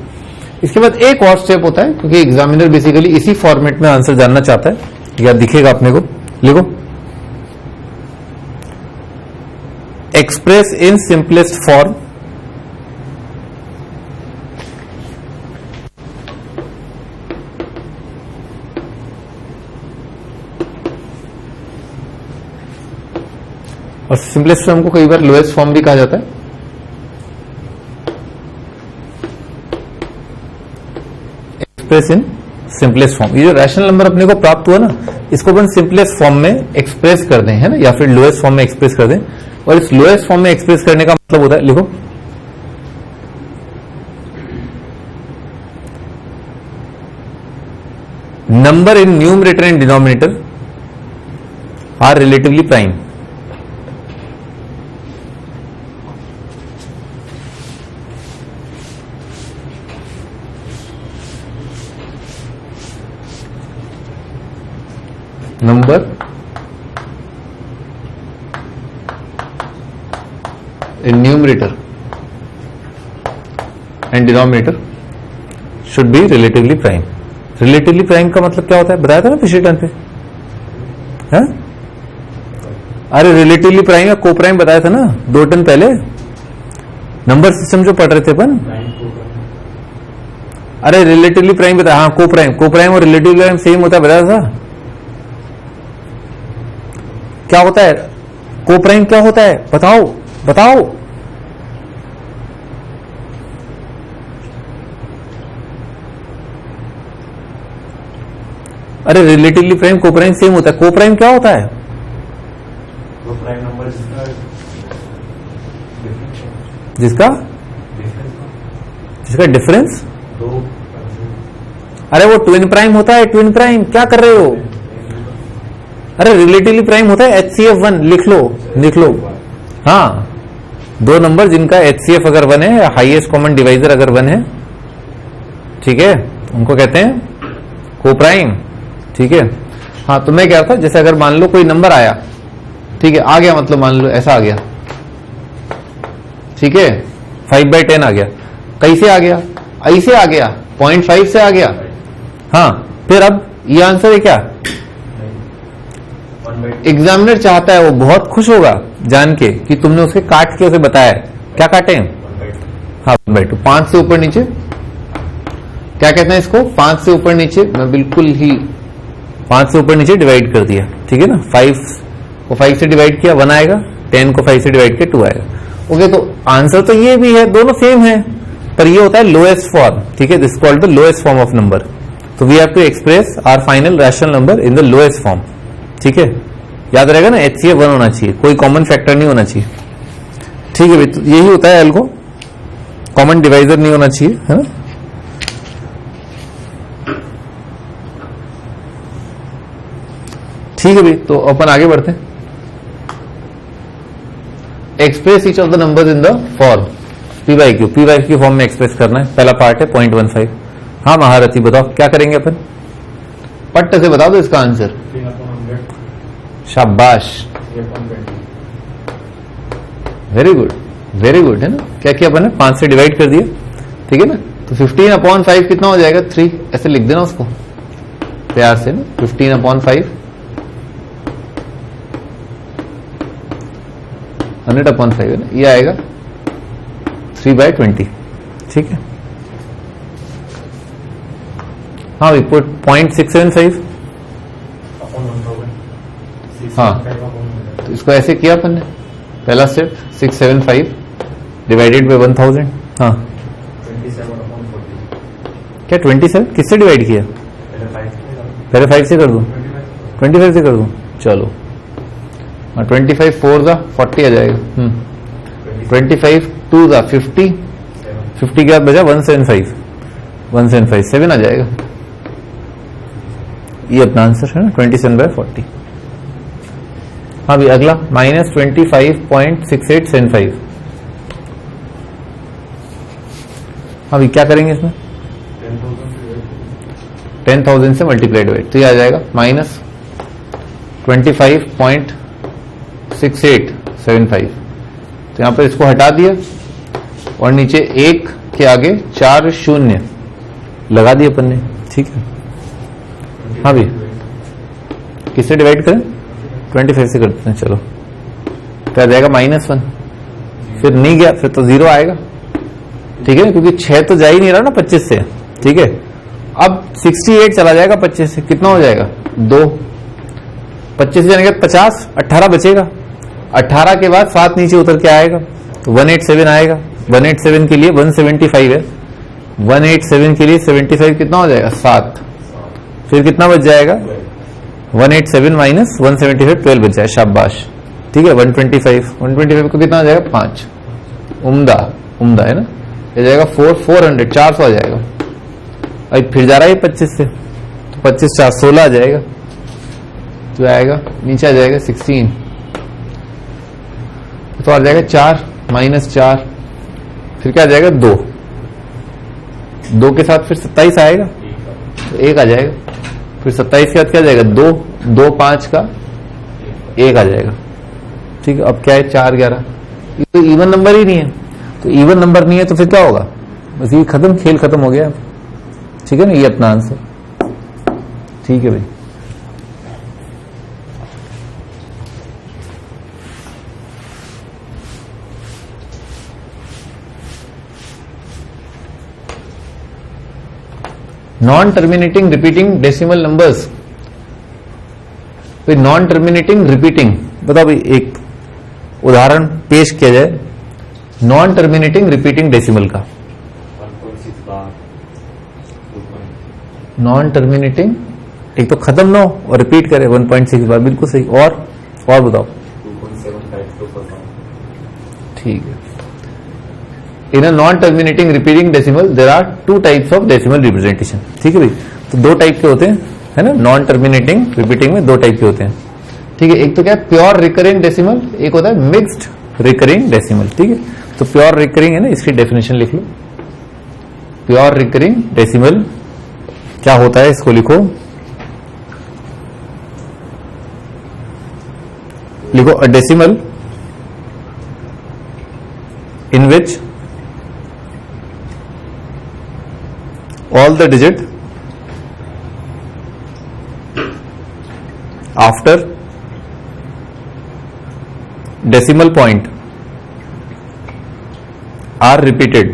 इसके बाद एक और स्टेप होता है, क्योंकि एग्जामिनर बेसिकली इसी फॉर्मेट में आंसर जानना चाहता है, या दिखेगा अपने को। लिखो एक्सप्रेस इन सिंपलेस्ट फॉर्म और सिंपलेस्ट फॉर्म को कई बार लोएस्ट फॉर्म भी कहा जाता है। एक्सप्रेस इन सिंपलेस्ट फॉर्म, ये जो रैशनल नंबर अपने को प्राप्त हुआ ना, इसको अपन सिंपलेस्ट फॉर्म में एक्सप्रेस कर दें, है ना, या फिर लोएस्ट फॉर्म में एक्सप्रेस कर दें। और इस लोएस्ट फॉर्म में एक्सप्रेस करने का मतलब होता है, लिखो number in numerator and denominator are relatively prime. number in numerator and denominator should be relatively prime। relatively prime का मतलब क्या होता है, बताया था ना पिछले टर्न पे, है? अरे relatively prime या को प्राइम बताया था ना 2 टर्न पहले, नंबर सिस्टम जो पढ़ रहे थे अपन। अरे रिलेटिवली प्राइम बताया, हाँ को प्राइम और रिलेटिवली प्राइम सेम होता है, बताया था। क्या होता है को प्राइम, क्या होता है बताओ बताओ? अरे रिलेटिवली प्राइम को प्राइम सेम होता है, को प्राइम क्या होता है? वो प्राइम नंबर जिसका डिफरेंस अरे वो ट्विन प्राइम होता है। ट्विन प्राइम क्या कर रहे हो? अरे रिलेटिवली प्राइम होता है HCF 1, लिख लो हाँ, दो नंबर जिनका HCF अगर 1 है, हाईएस्ट कॉमन डिवाइजर अगर 1 है, ठीक है, उनको कहते हैं कोप्राइम। ठीक है, हाँ तो मैं क्या था, जैसे अगर मान लो कोई नंबर आया, ठीक है, आ गया, मतलब मान लो ऐसा आ गया, ठीक है, 5/10 आ गया, कैसे आ गया, ऐसे आ गया, 0.5 से आ गया, हाँ, फिर अब ये आंसर है क्या, एग्जामिनर चाहता है, वो बहुत खुश होगा जान के कि तुमने उसके काट के उसे बताया है। क्या काटे हैं, हाँ 1/2, 5 से ऊपर नीचे, क्या कहते हैं इसको, 5 से ऊपर नीचे, मैं बिल्कुल ही 5 से ऊपर नीचे डिवाइड कर दिया, ठीक है ना, 5 को 5 से डिवाइड किया 1 आएगा, 10 को 5 से डिवाइड किया 2 आएगा। ओके, तो आंसर तो ये भी है, दोनों सेम है, पर ये होता है लोएस्ट फॉर्म। ठीक है, this called the lowest form of number. तो we have to express our final rational number in the lowest form. ठीक है, याद रहेगा ना, HCF 1 होना चाहिए, कोई कॉमन फैक्टर नहीं होना चाहिए। ठीक है भाई, तो यही होता है एल्गो, कॉमन डिवाइजर नहीं होना चाहिए, है ना। ठीक है भाई, तो अपन आगे बढ़ते हैं। Express each of the numbers in the form P/Q। P/Q form में एक्सप्रेस करना है। पहला पार्ट है 0.15। हाँ महारथी बताओ क्या करेंगे अपन, पट्ट से बता दो इसका आंसर। शाबाश, वेरी गुड, वेरी गुड, है ना। क्या किया अपन ने, 5 से डिवाइड कर दिया, ठीक है ना। तो 15/5 कितना हो जाएगा, 3, ऐसे लिख देना उसको प्यार से ना, 15/5 100/5 है ना, ये आएगा 3/20। ठीक है, हाँ वी पुट 0.675। हाँ, तो इसको ऐसे किया अपन ने, पहला स्टेप 675 डिवाइडेड बाय 1000। हाँ, 27/40। क्या 27 किससे डिवाइड किया, पहले 5 से कर दूं, 25 से कर दूं, चलो 25 4 40 आ जाएगा। 25 2 50, 50 के बाद बचा 175, 175 7 आ जाएगा। ये अपना आंसर है ना, 27/40। हाँ भी अगला -25.6875। हाँ भी क्या करेंगे इसमें, 10,000 से मल्टीप्लाइड बाय, तो ये आ जाएगा -25.6875। तो यहां पर इसको हटा दिया और नीचे 1 के आगे 4 शून्य लगा दिए अपन ने। ठीक है, हाँ भी किससे डिवाइड करें, 25 से करते हैं, चलो क्या जाएगा -1, फिर नहीं गया, फिर तो 0 आएगा। ठीक है, क्योंकि 6 तो जा ही नहीं रहा ना 25 से। ठीक है, अब 68 चला जाएगा 25 से, कितना हो जाएगा 2, 25 से जाने के बाद 50, 18 बचेगा, 18 के बाद 7 नीचे उतर के आएगा, तो 187 आएगा। 187 के लिए 175 है, 187 के लिए 75 कितना हो जाएगा 7, फिर कितना बच जाएगा 187 माइनस 175 12 बच जाएगा। शाबाश, ठीक है, 125 को कितना आ जाएगा 5। उम्दा उम्दा है ना, ये जाएगा 400 400 आ जाएगा। अब फिर जा रहा है 25 से, तो 25 4 16 आ जाएगा, तो आएगा नीचे आ जाएगा 16, तो आ जाएगा 4 -4, फिर क्या आ जाएगा 2, 2 के साथ फिर 27 आएगा, तो 1 आ जाएगा, फिर 27 के बाद क्या आ जाएगा 2, 2 5 का 1 आ जाएगा। ठीक है, अब क्या है 4 11, ये तो इवन नंबर ही नहीं है, तो इवन नंबर नहीं है तो फिर क्या होगा, बस ये खत्म, खेल खत्म हो गया। ठीक है ना, ये अपना आंसर। ठीक है भाई, non terminating repeating decimal numbers. Non terminating repeating, बताओ भाई, एक उदाहरण पेश किया जाए नॉन टर्मिनेटिंग रिपीटिंग डेसिमल का। 1.6 बार, 2. नॉन टर्मिनेटिंग, एक तो खत्म ना हो और रिपीट करे 1.6 बार, बिल्कुल सही। और बताओ 2.752%। ठीक है। In a non terminating repeating decimal there are 2 types of decimal representation. ठीक है भाई, तो 2 टाइप के होते हैं, है ना, नॉन टर्मिनेटिंग रिपीटिंग में 2 टाइप के होते हैं। ठीक है, एक तो क्या है प्योर रिकरेंट डेसिमल, एक होता है मिक्स्ड रिकरिंग डेसिमल, ठीक है। तो प्योर रिकरिंग है ना, इसकी डेफिनेशन लिख लो। प्योर रिकरिंग डेसिमल क्या होता है, इसको लिखो। लिखो a decimal in which all the digit after decimal point are repeated.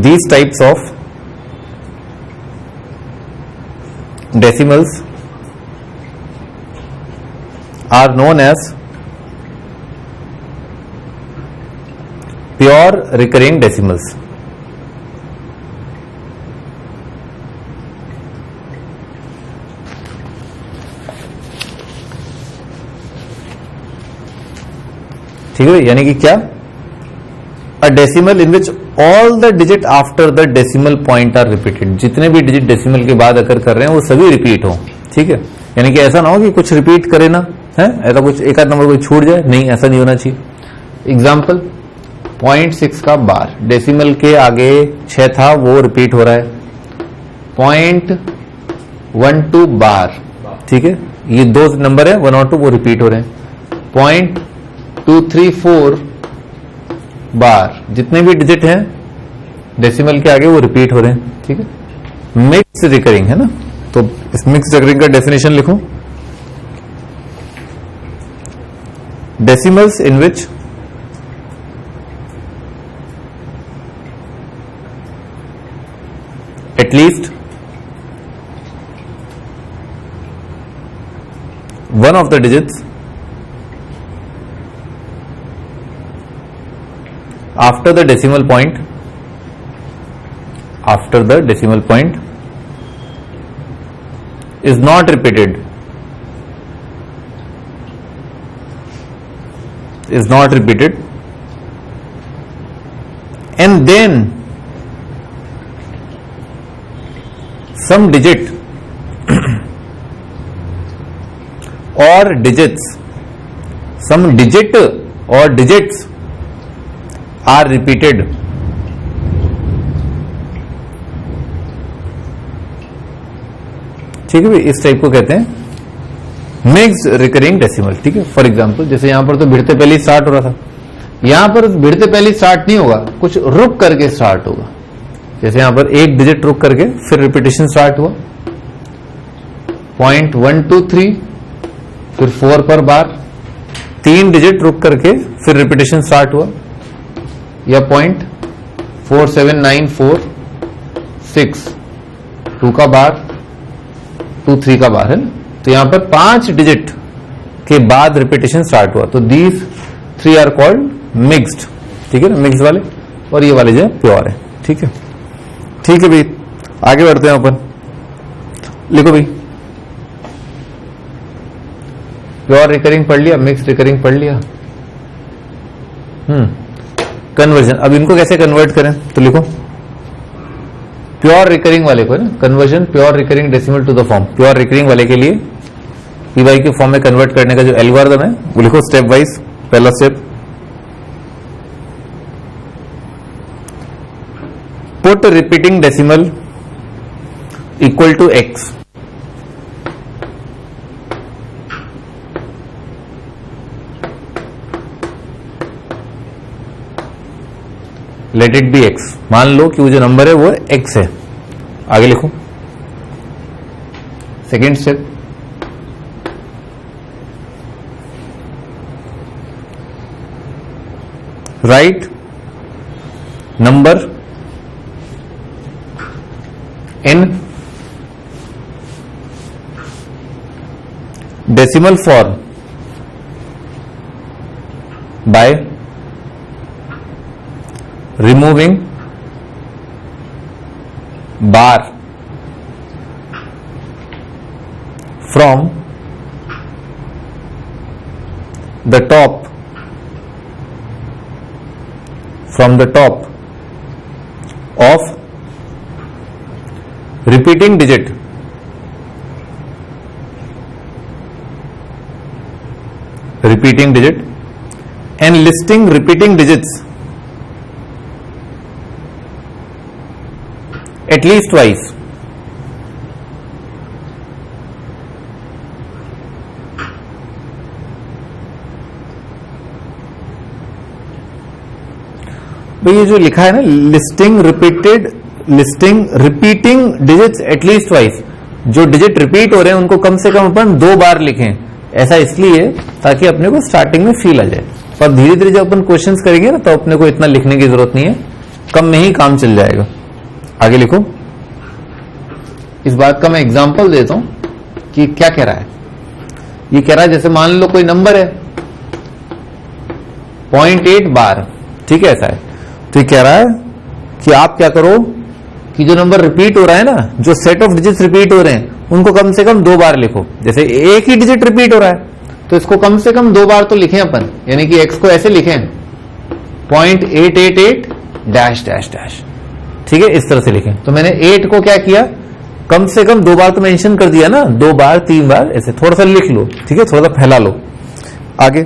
These types of decimals are known as pure recurring decimals. ठीक है, यानी कि क्या, a decimal in which all the digit after the decimal point are repeated. जितने भी digit decimal के बाद अगर कर रहे हैं वो सभी रिपीट हो, ठीक है। यानी कि ऐसा ना हो कि कुछ रिपीट करे ना, है ऐसा कुछ एक आध नंबर कोई छूट जाए, नहीं, ऐसा नहीं होना चाहिए। एग्जाम्पल 0.6 का बार, डेसिमल के आगे 6 था वो रिपीट हो रहा है। 0.12 बार, ठीक है, ये दो नंबर है 1 और 2 वो रिपीट हो रहे हैं। 0.234 बार, जितने भी डिजिट हैं डेसिमल के आगे वो रिपीट हो रहे हैं, ठीक है। मिक्स रिकरिंग है ना, तो इस मिक्स रिकरिंग का डेफिनेशन लिखो। Decimals in which at least one of the digits after the decimal point is not repeated, and then some digit or digits, some digit or digits are repeated, ठीक है। इस type को कहते हैं mixed recurring decimal, ठीक है। For example जैसे यहां पर तो भिड़ते पहले ही स्टार्ट हो रहा था, यहां पर भिड़ते पहले स्टार्ट नहीं होगा, कुछ रुक करके स्टार्ट होगा। जैसे यहां पर एक डिजिट रुक करके फिर रिपीटेशन स्टार्ट हुआ, 0.123 फिर 4 पर बार, 3 डिजिट रुक करके फिर रिपीटेशन स्टार्ट हुआ, या 0.47946 2 का बार, 23 का बार है ना। तो यहां पर 5 डिजिट के बाद रिपीटेशन स्टार्ट हुआ, तो दीज 3 आर कॉल्ड मिक्स्ड, ठीक है ना, मिक्स वाले, और ये वाले जो है प्योर है, ठीक है। ठीक है भाई, आगे बढ़ते हैं अपन। लिखो भाई, प्योर रिकरिंग पढ़ लिया, मिक्स रिकरिंग पढ़ लिया। कन्वर्जन, अब इनको कैसे कन्वर्ट करें, तो लिखो प्योर रिकरिंग वाले को है ना, conversion pure recurring decimal to the form. Pure recurring वाले के लिए पीवाई के फॉर्म में कन्वर्ट करने का जो एल्गोरिथम है वो लिखो स्टेप वाइज। पहला step, put repeating decimal equal to x, let it be x। मान लो कि वो जो नंबर है वो x है। आगे लिखो second step, right number in decimal form by removing bar from the top of repeating digit, repeating digit and listing repeating digits at least twice. भाई ये जो लिखा है ना, listing repeating digits at least twice, जो digit repeat हो रहे हैं उनको कम से कम अपन 2 बार लिखें। ऐसा इसलिए ताकि अपने को स्टार्टिंग में फील आ जाए, और धीरे धीरे जब अपन क्वेश्चंस करेंगे ना तो अपने को इतना लिखने की जरूरत नहीं है, कम में ही काम चल जाएगा। आगे लिखो। इस बात का मैं एग्जांपल देता हूं कि क्या कह रहा है। ये कह रहा है जैसे मान लो कोई नंबर है 0.8 बार, ठीक है, ऐसा है। तो ये कह रहा है कि आप क्या करो कि जो नंबर रिपीट हो रहा है ना, जो सेट ऑफ डिजिट्स रिपीट हो रहे हैं उनको कम से कम 2 बार लिखो। जैसे एक ही डिजिट रिपीट हो रहा है तो इसको कम से कम 2 बार तो लिखें अपन, यानी कि x को ऐसे लिखें 0.888 डैश डैश डैश, ठीक है, इस तरह से लिखें। तो मैंने 8 को क्या किया, कम से कम 2 बार तो मेंशन कर दिया ना, 2 बार 3 बार ऐसे थोड़ा सा लिख लो, ठीक है, थोड़ा सा फैला लो। आगे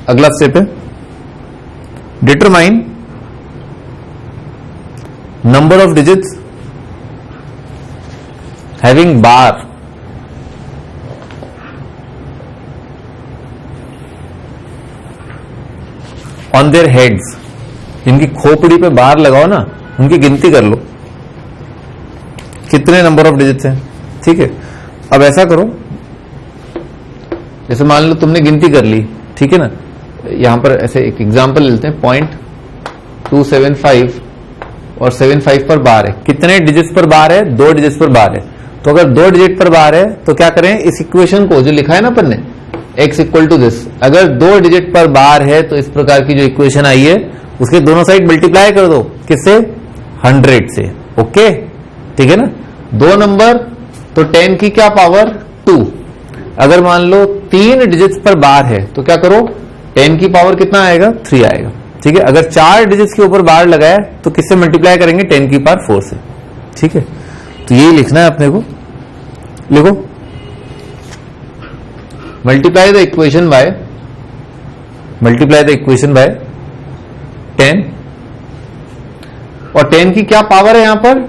अगला स्टेप है determine number of digits having bar on their heads, जिनकी खोपड़ी पे बार लगाओ ना, उनकी गिनती कर लो कितने नंबर ऑफ डिजिट्स हैं, ठीक है। अब ऐसा करो, जैसे मान लो तुमने गिनती कर ली, ठीक है ना, यहां पर ऐसे एक एग्जांपल लेते हैं, 0.275 और 75 पर बार है। कितने डिजिट्स पर बार है? 2 डिजिट्स पर बार है। तो अगर 2 डिजिट पर बार है तो क्या करें, इस इक्वेशन को जो लिखा है ना अपन ने, x इक्वल टू दिस, अगर 2 डिजिट पर बार है तो इस प्रकार की जो इक्वेशन आई है उसके दोनों साइड मल्टीप्लाई कर दो, किससे? 100 से। ओके, ठीक है ना। 2 नंबर तो 10 की क्या पावर 2। अगर मान लो 3 डिजिट्स पर बार है तो क्या करो, 10 की पावर कितना आएगा? 3 आएगा, ठीक है। अगर 4 डिजिट्स के ऊपर बार लगाया तो किससे मल्टीप्लाई करेंगे? 10 की पावर 4 से, ठीक है। तो यही लिखना है अपने को, लिखो मल्टीप्लाई द इक्वेशन बाय 10, और 10 की क्या पावर है? यहां पर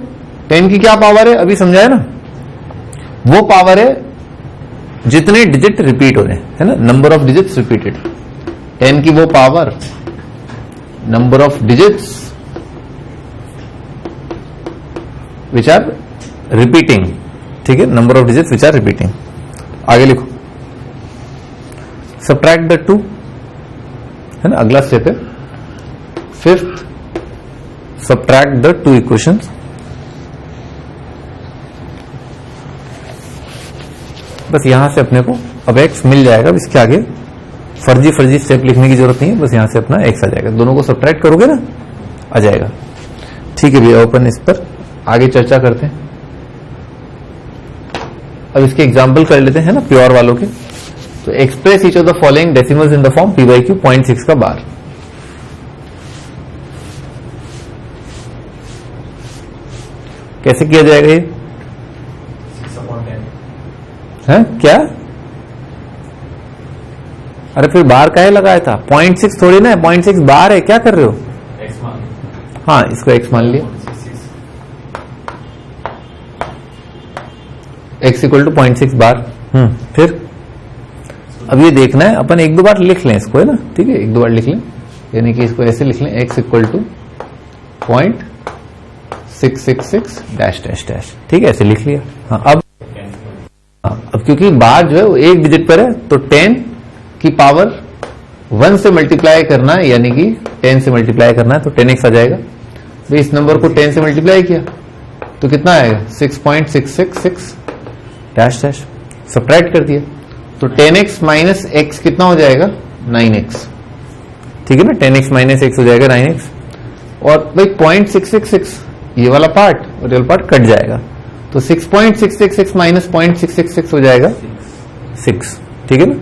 10 की क्या पावर है, अभी समझाया ना, वो पावर है जितने डिजिट रिपीट हो रहे हैं, है ना, नंबर ऑफ डिजिट्स रिपीटेड। 10 की वो power, number of digits which are repeating, ठीक है, number of digits which are repeating. आगे लिखो सब्ट्रैक्ट द 2, है ना, अगला स्टेप है 5th, सब्ट्रैक्ट द 2 इक्वेशंस। बस यहां से अपने को अब x मिल जाएगा, इसके आगे फर्जी स्टेप लिखने की जरूरत नहीं है, बस यहां से अपना x आ जाएगा। दोनों को सब्ट्रैक्ट करोगे ना, आ जाएगा, ठीक है भैया। अपन इस पर आगे चर्चा करते हैं। अब इसके एग्जाम्पल कर लेते हैं ना, प्योर वालों के। तो express each of the following decimals in the form p/q 0.6 का बार। कैसे किया जाएगा ये? 6/10 है क्या? अरे फिर बार काहे लगाया था? 0.6 थोड़ी ना, 0.6 बार है, क्या कर रहे हो? x मान, हाँ, इसको x मान लिया, x इक्वल टू 0.6 बार। फिर अब ये देखना है, अपन 1-2 बार लिख लें इसको, है ना, ठीक है, 1-2 बार लिख लें, यानी कि इसको ऐसे लिख लें, x equal to 0.666 dash dash dash, ठीक है, ऐसे लिख लिया। हाँ, अब क्योंकि बार जो है वो 1 डिजिट पर है तो 10 की पावर 1 से मल्टीप्लाई करना है, यानी कि 10 से मल्टीप्लाई करना है, तो 10x आ जाएगा। तो इस नंबर को 10 से मल्टीप्लाई किया तो कितना आएगा? 6.666 डैश डैश, सब्ट्रैक्ट कर दिया तो 10x माइनस x कितना हो जाएगा? 9x, ठीक है ना, 10x माइनस x हो जाएगा 9x। और भाई 0.666 ये वाला पार्ट और ये वाला पार्ट कट जाएगा, तो 6.666 माइनस 0.666 हो जाएगा 6, ठीक है ना।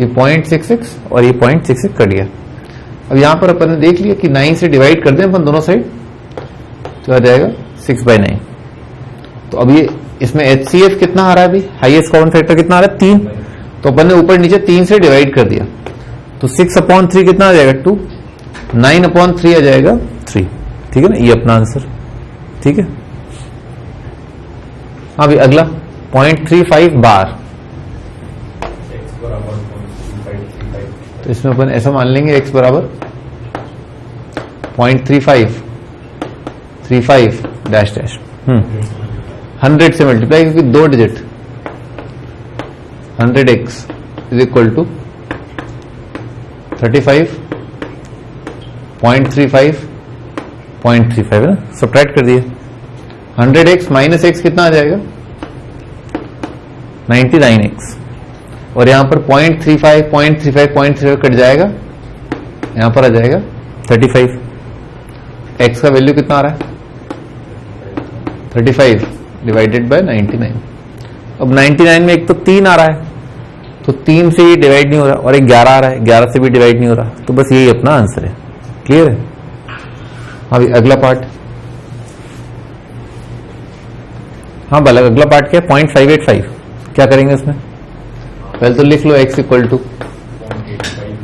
ये 0.66 और ये 0.66 कट गया। अब यहां पर अपन ने देख लिया कि 9 से डिवाइड कर दें अपन दोनों साइड, तो आ जाएगा 6/9। तो अब ये इसमें HCF कितना आ रहा है अभी, हाईएस्ट कॉमन फैक्टर कितना आ रहा है 3, तो अपन ने ऊपर नीचे 3 से डिवाइड कर दिया, तो 6/3 कितना आ जाएगा 2, 9/3 आ जाएगा 3। ठीक है ना, ये अपना आंसर। ठीक है, हाँ अभी अगला 0.35 बार, x बराबर 0.35 तो इसमें अपन ऐसा मान लेंगे x बराबर 0.35 डैश डैश 100 से मल्टीप्लाई, क्योंकि 2 digit 100x is equal to 35.35 है ना, सब्ट्रैक्ट कर दिए। 100x माइनस x कितना आ जाएगा 99x, और यहां पर 0.35 कट जाएगा, यहां पर आ जाएगा 35। x का वैल्यू कितना आ रहा है 35 डिवाइडेड बाय 99। अब 99 में एक तो 3 आ रहा है, तो 3 से ये डिवाइड नहीं हो रहा, और एक 11 आ रहा है, 11 से भी डिवाइड नहीं हो रहा, तो बस यही अपना आंसर है। क्लियर है। अभी अगला पार्ट, हाँ बालक अगला पार्ट क्या है 0.585, क्या करेंगे उसमें, पहले तो लिख लो x इक्वल टू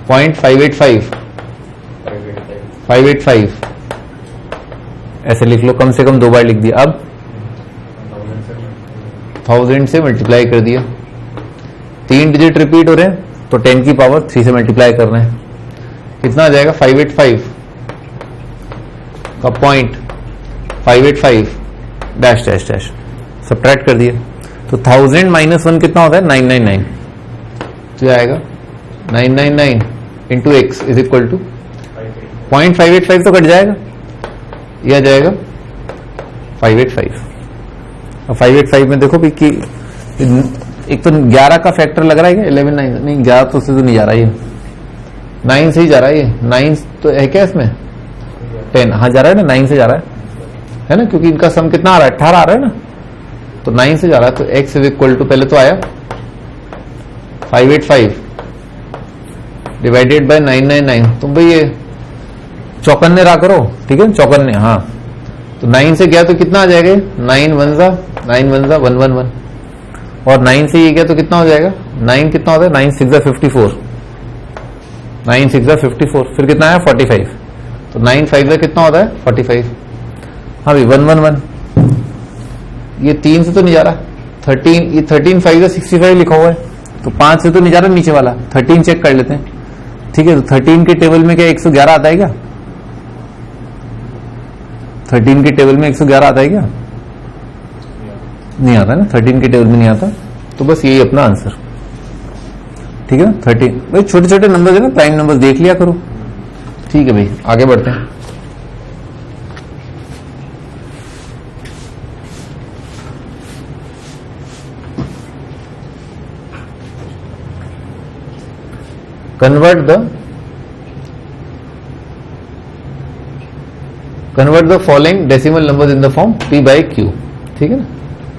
0.585 ऐसे लिख लो, कम से कम 2 बार लिख दिया। अब 1000 से मल्टीप्लाई कर दिया, 3 डिजिट रिपीट हो रहे हैं, तो 10 की पावर 3 से मल्टीप्लाई कर रहे हैं, कितना आ जाएगा 585 का 0.585 डैश डैश डैश, सब्ट्रैक्ट कर दिया, तो 1000 माइनस 1 कितना होता है 999, तो आएगा 999 into x is equal to 0.585 तो कट जाएगा, यह आ जाएगा 585। अब 585 में देखो भी कि एक तो 11 का फैक्टर लग रहा है क्या, 11 9 नहीं 11 तो से तो नहीं जा रहा, ये 9 से ही जा रहा है, ये 9 तो है क्या इसमें 10, हाँ जा रहा है ना 9 से जा रहा है ना, क्योंकि इनका सम कितना आ रहा है 18 आ रहा है ना, तो 9 से जा रहा है, तो x इज इक्वल टू पहले तो आया 585 डिवाइडेड बाय 999, तो भाई ये चौकन्ने रहा करो, ठीक है चौकन्ने, हाँ तो 9 से गया तो कितना आ जाएगा 9 1 जा 111, और 9 से ये गया तो कितना हो जाएगा 9 कितना होता है 9 6 जा 54, 9 6 जा 54, फिर कितना आया 45, तो 9 5 जा कितना होता है 45, हाँ भाई 111, ये 3 से तो नहीं जा रहा 13, ये 13 5 जा 65 लिखा हुआ है, तो 5 से तो नहीं जा रहा नीचे वाला, 13 चेक कर लेते हैं। ठीक है, तो 13 के टेबल में क्या 111 आता है क्या, 13 के टेबल में 111 आता है क्या, नहीं आता ना, 13 के टेबल में नहीं आता, तो बस यही अपना आंसर। ठीक है ना, 13 भाई छोटे छोटे नंबर है ना, प्राइम नंबर देख लिया करो। ठीक है भाई आगे बढ़ते हैं। convert the following decimal numbers in the form p by q। ठीक है ना,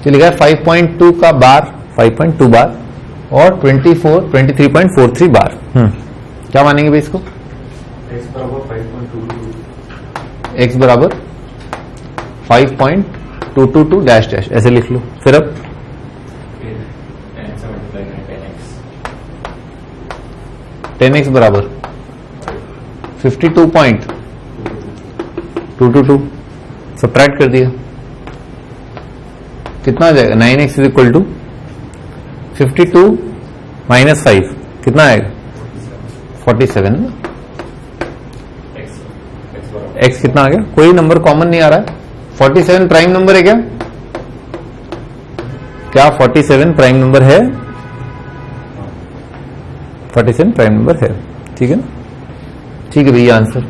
तो लिखा है 5.2 का बार 5.2 बार और 23.43 बार। क्या मानेंगे भाई इसको, x बराबर 5.222 डैश डैश ऐसे लिख लो, फिर अब 10x बराबर 52.222, सब्ट्रैक्ट कर दिया, कितना आ जाएगा 9x is equal to 52 minus 5 कितना आएगा 47 ना, x कितना आ गया, कोई नंबर कॉमन नहीं आ रहा है, 47 प्राइम नंबर है क्या, क्या 47 प्राइम नंबर है, 47 प्राइम नंबर है। ठीक है ना, ठीक है भैया आंसर।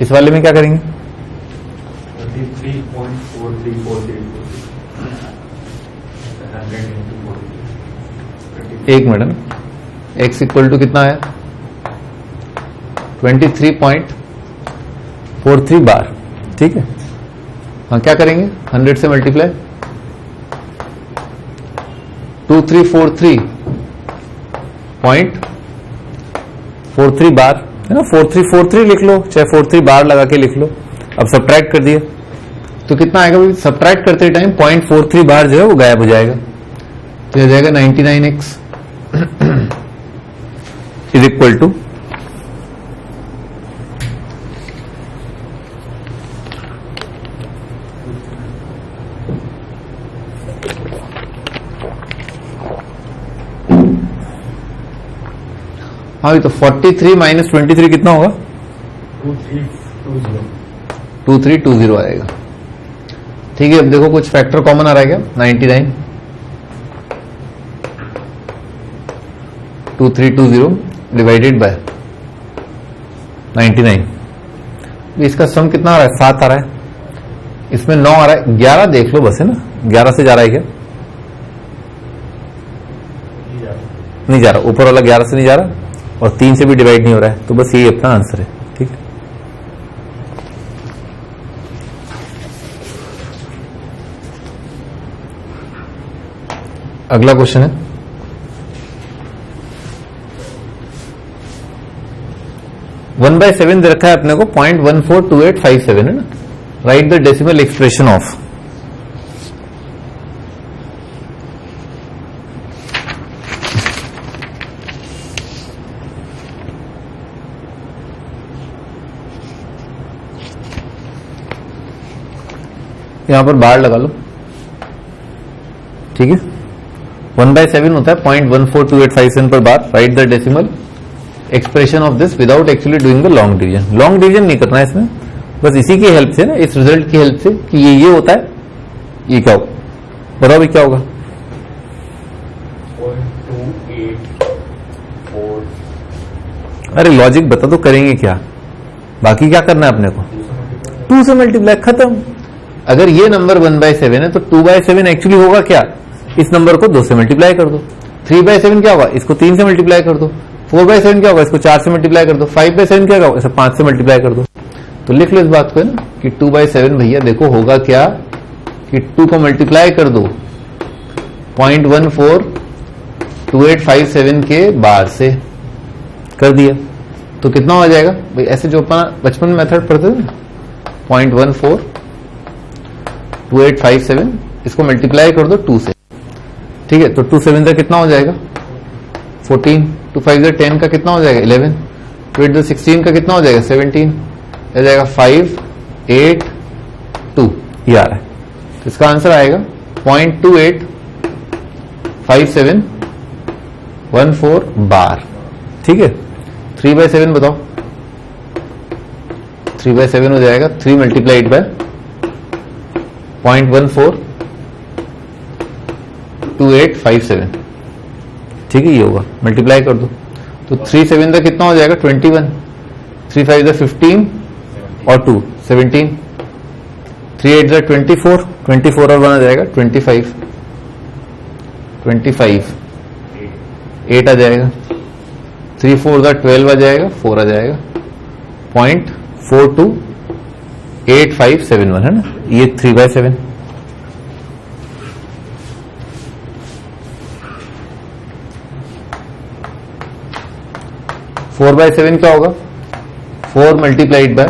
इस वाले में क्या करेंगे 1 मिनट, x इक्वल टू कितना है 23.43 बार। ठीक है, हाँ क्या करेंगे 100 से मल्टीप्लाई 2343.43 बार है ना, 4343 लिख लो, चाहे 43 बार लगा के लिख लो। अब सब्ट्रैक्ट कर दिए तो कितना आएगा भाई, सब्ट्रैक्ट करते टाइम 0.43 बार जो है वो गायब हो जाएगा, तो हो जाएगा 99x इज इक्वल टू हाँ तो 43 माइनस 23 कितना होगा, 2320 आएगा। ठीक है, अब देखो कुछ फैक्टर कॉमन आ रहा है क्या, 99 2320 डिवाइडेड बाय 99, इसका सम कितना आ रहा है, 7 आ रहा है, इसमें 9 आ रहा है, 11 देख लो बस, है ना, 11 से जा रहा है क्या, नहीं जा रहा, ऊपर वाला 11 से नहीं जा रहा और 3 से भी डिवाइड नहीं हो रहा है, तो बस यही अपना आंसर है। ठीक है, अगला क्वेश्चन है 1/7 दे रखा है अपने को 0.142857 है ना, right the decimal expression of, यहां पर बार लगा लो। ठीक है, 1/7 होता है 0.142857 पर bar, write the decimal expression of this without actually doing the long division. Long division नहीं करना है इसमें, बस इसी की हेल्प से ना, इस रिजल्ट की हेल्प से कि ये होता है, ये क्या होगा, बताओ भी क्या होगा, 0.284। अरे लॉजिक बता तो करेंगे क्या, बाकी क्या करना है अपने को, 2 से मल्टीप्लाई, खत्म। अगर ये नंबर 1/7 है तो 2/7 एक्चुअली होगा क्या, इस नंबर को 2 से मल्टीप्लाई कर दो। 3/7 क्या होगा, इसको 3 से मल्टीप्लाई कर दो। 4/7 क्या होगा, इसको 4 से मल्टीप्लाई कर दो। 5/7 क्या होगा, इसे 5 से मल्टीप्लाई कर दो। तो लिख लो इस बात को, है ना, कि 2/7 भैया देखो होगा क्या, कि 2 को मल्टीप्लाई कर दो 0.142857 के बार से, कर दिया तो कितना हो जाएगा भाई, ऐसे जो अपना बचपन में मेथड पढ़ते थे ना, 0.142857, इसको मल्टीप्लाई कर दो 2 से। ठीक है, तो 2 7 का कितना हो जाएगा 14, 2 5 10 का कितना हो जाएगा 11, 2 8 16 का कितना हो जाएगा 17, हो जाएगा 5 8 2, ये आ रहा है। तो इसका आंसर आएगा 0.285714 बार। ठीक है, 3/7 बताओ, 3/7 हो जाएगा 3 मल्टीप्लाइड बाय 0.142857। ठीक है, ये होगा, मल्टीप्लाई कर दो तो 3 7 का कितना हो जाएगा 21, 3 5 15 और 2 17, 3 8 24, 24 और 1 आ जाएगा 25, 8 आ जाएगा, 3 4 12 आ जाएगा, 4 आ जाएगा, 0.428571 है ना, ये 3/7। फोर बाय 7 क्या होगा, 4 मल्टीप्लाइड बाय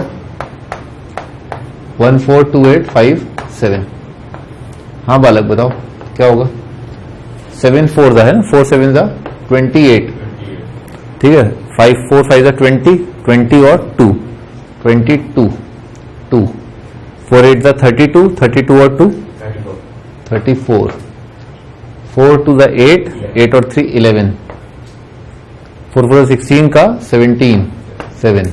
142857। हाँ बालक बताओ क्या होगा, 7 4 है ना, 4 7 28। ठीक है, 5 4 5 20, 20 और 2 22, 2 4 8 32, 32 और 2 34, 4 2 8, 8 और 3 11, 4 4 16 का 17 7,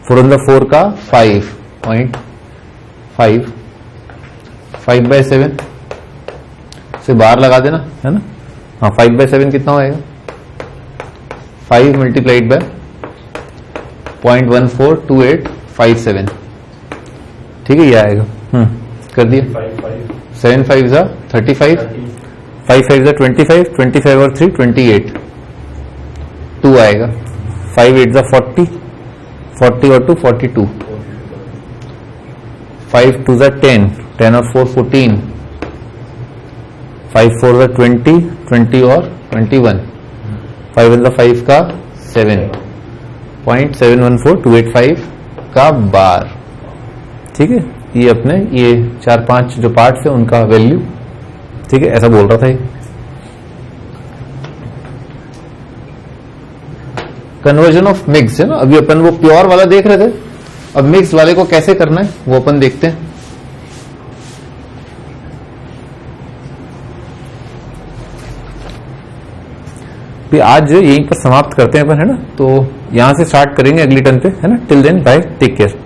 4 4 का 5.5, 5/7 से बाहर लगा देना, है ना। हाँ, 5/7 कितना होएगा, 5 मल्टीप्लाइड बाय 0.142857। ठीक है, ये आएगा। कर दिया, 7 5 35, 5 5 25, 25 और 3 28, 2 आएगा, 5 8 40, 40 और 2 42, 5 2 10, 10 और 4 14, 5 4 20, 20 और 21, 5 5 का 7.714285 का बार। ठीक है। ये अपने ये 4-5 जो पार्ट्स है उनका वैल्यू, ठीक है, ऐसा बोल रहा था ये। कन्वर्जन ऑफ मिक्स है ना, अभी अपन वो प्योर वाला देख रहे थे, अब मिक्स वाले को कैसे करना है वो अपन देखते हैं। भी आज यहीं पर समाप्त करते हैं अपन, है ना, तो यहां से स्टार्ट करेंगे अगली टर्न पे, है ना। Till then bye, take care.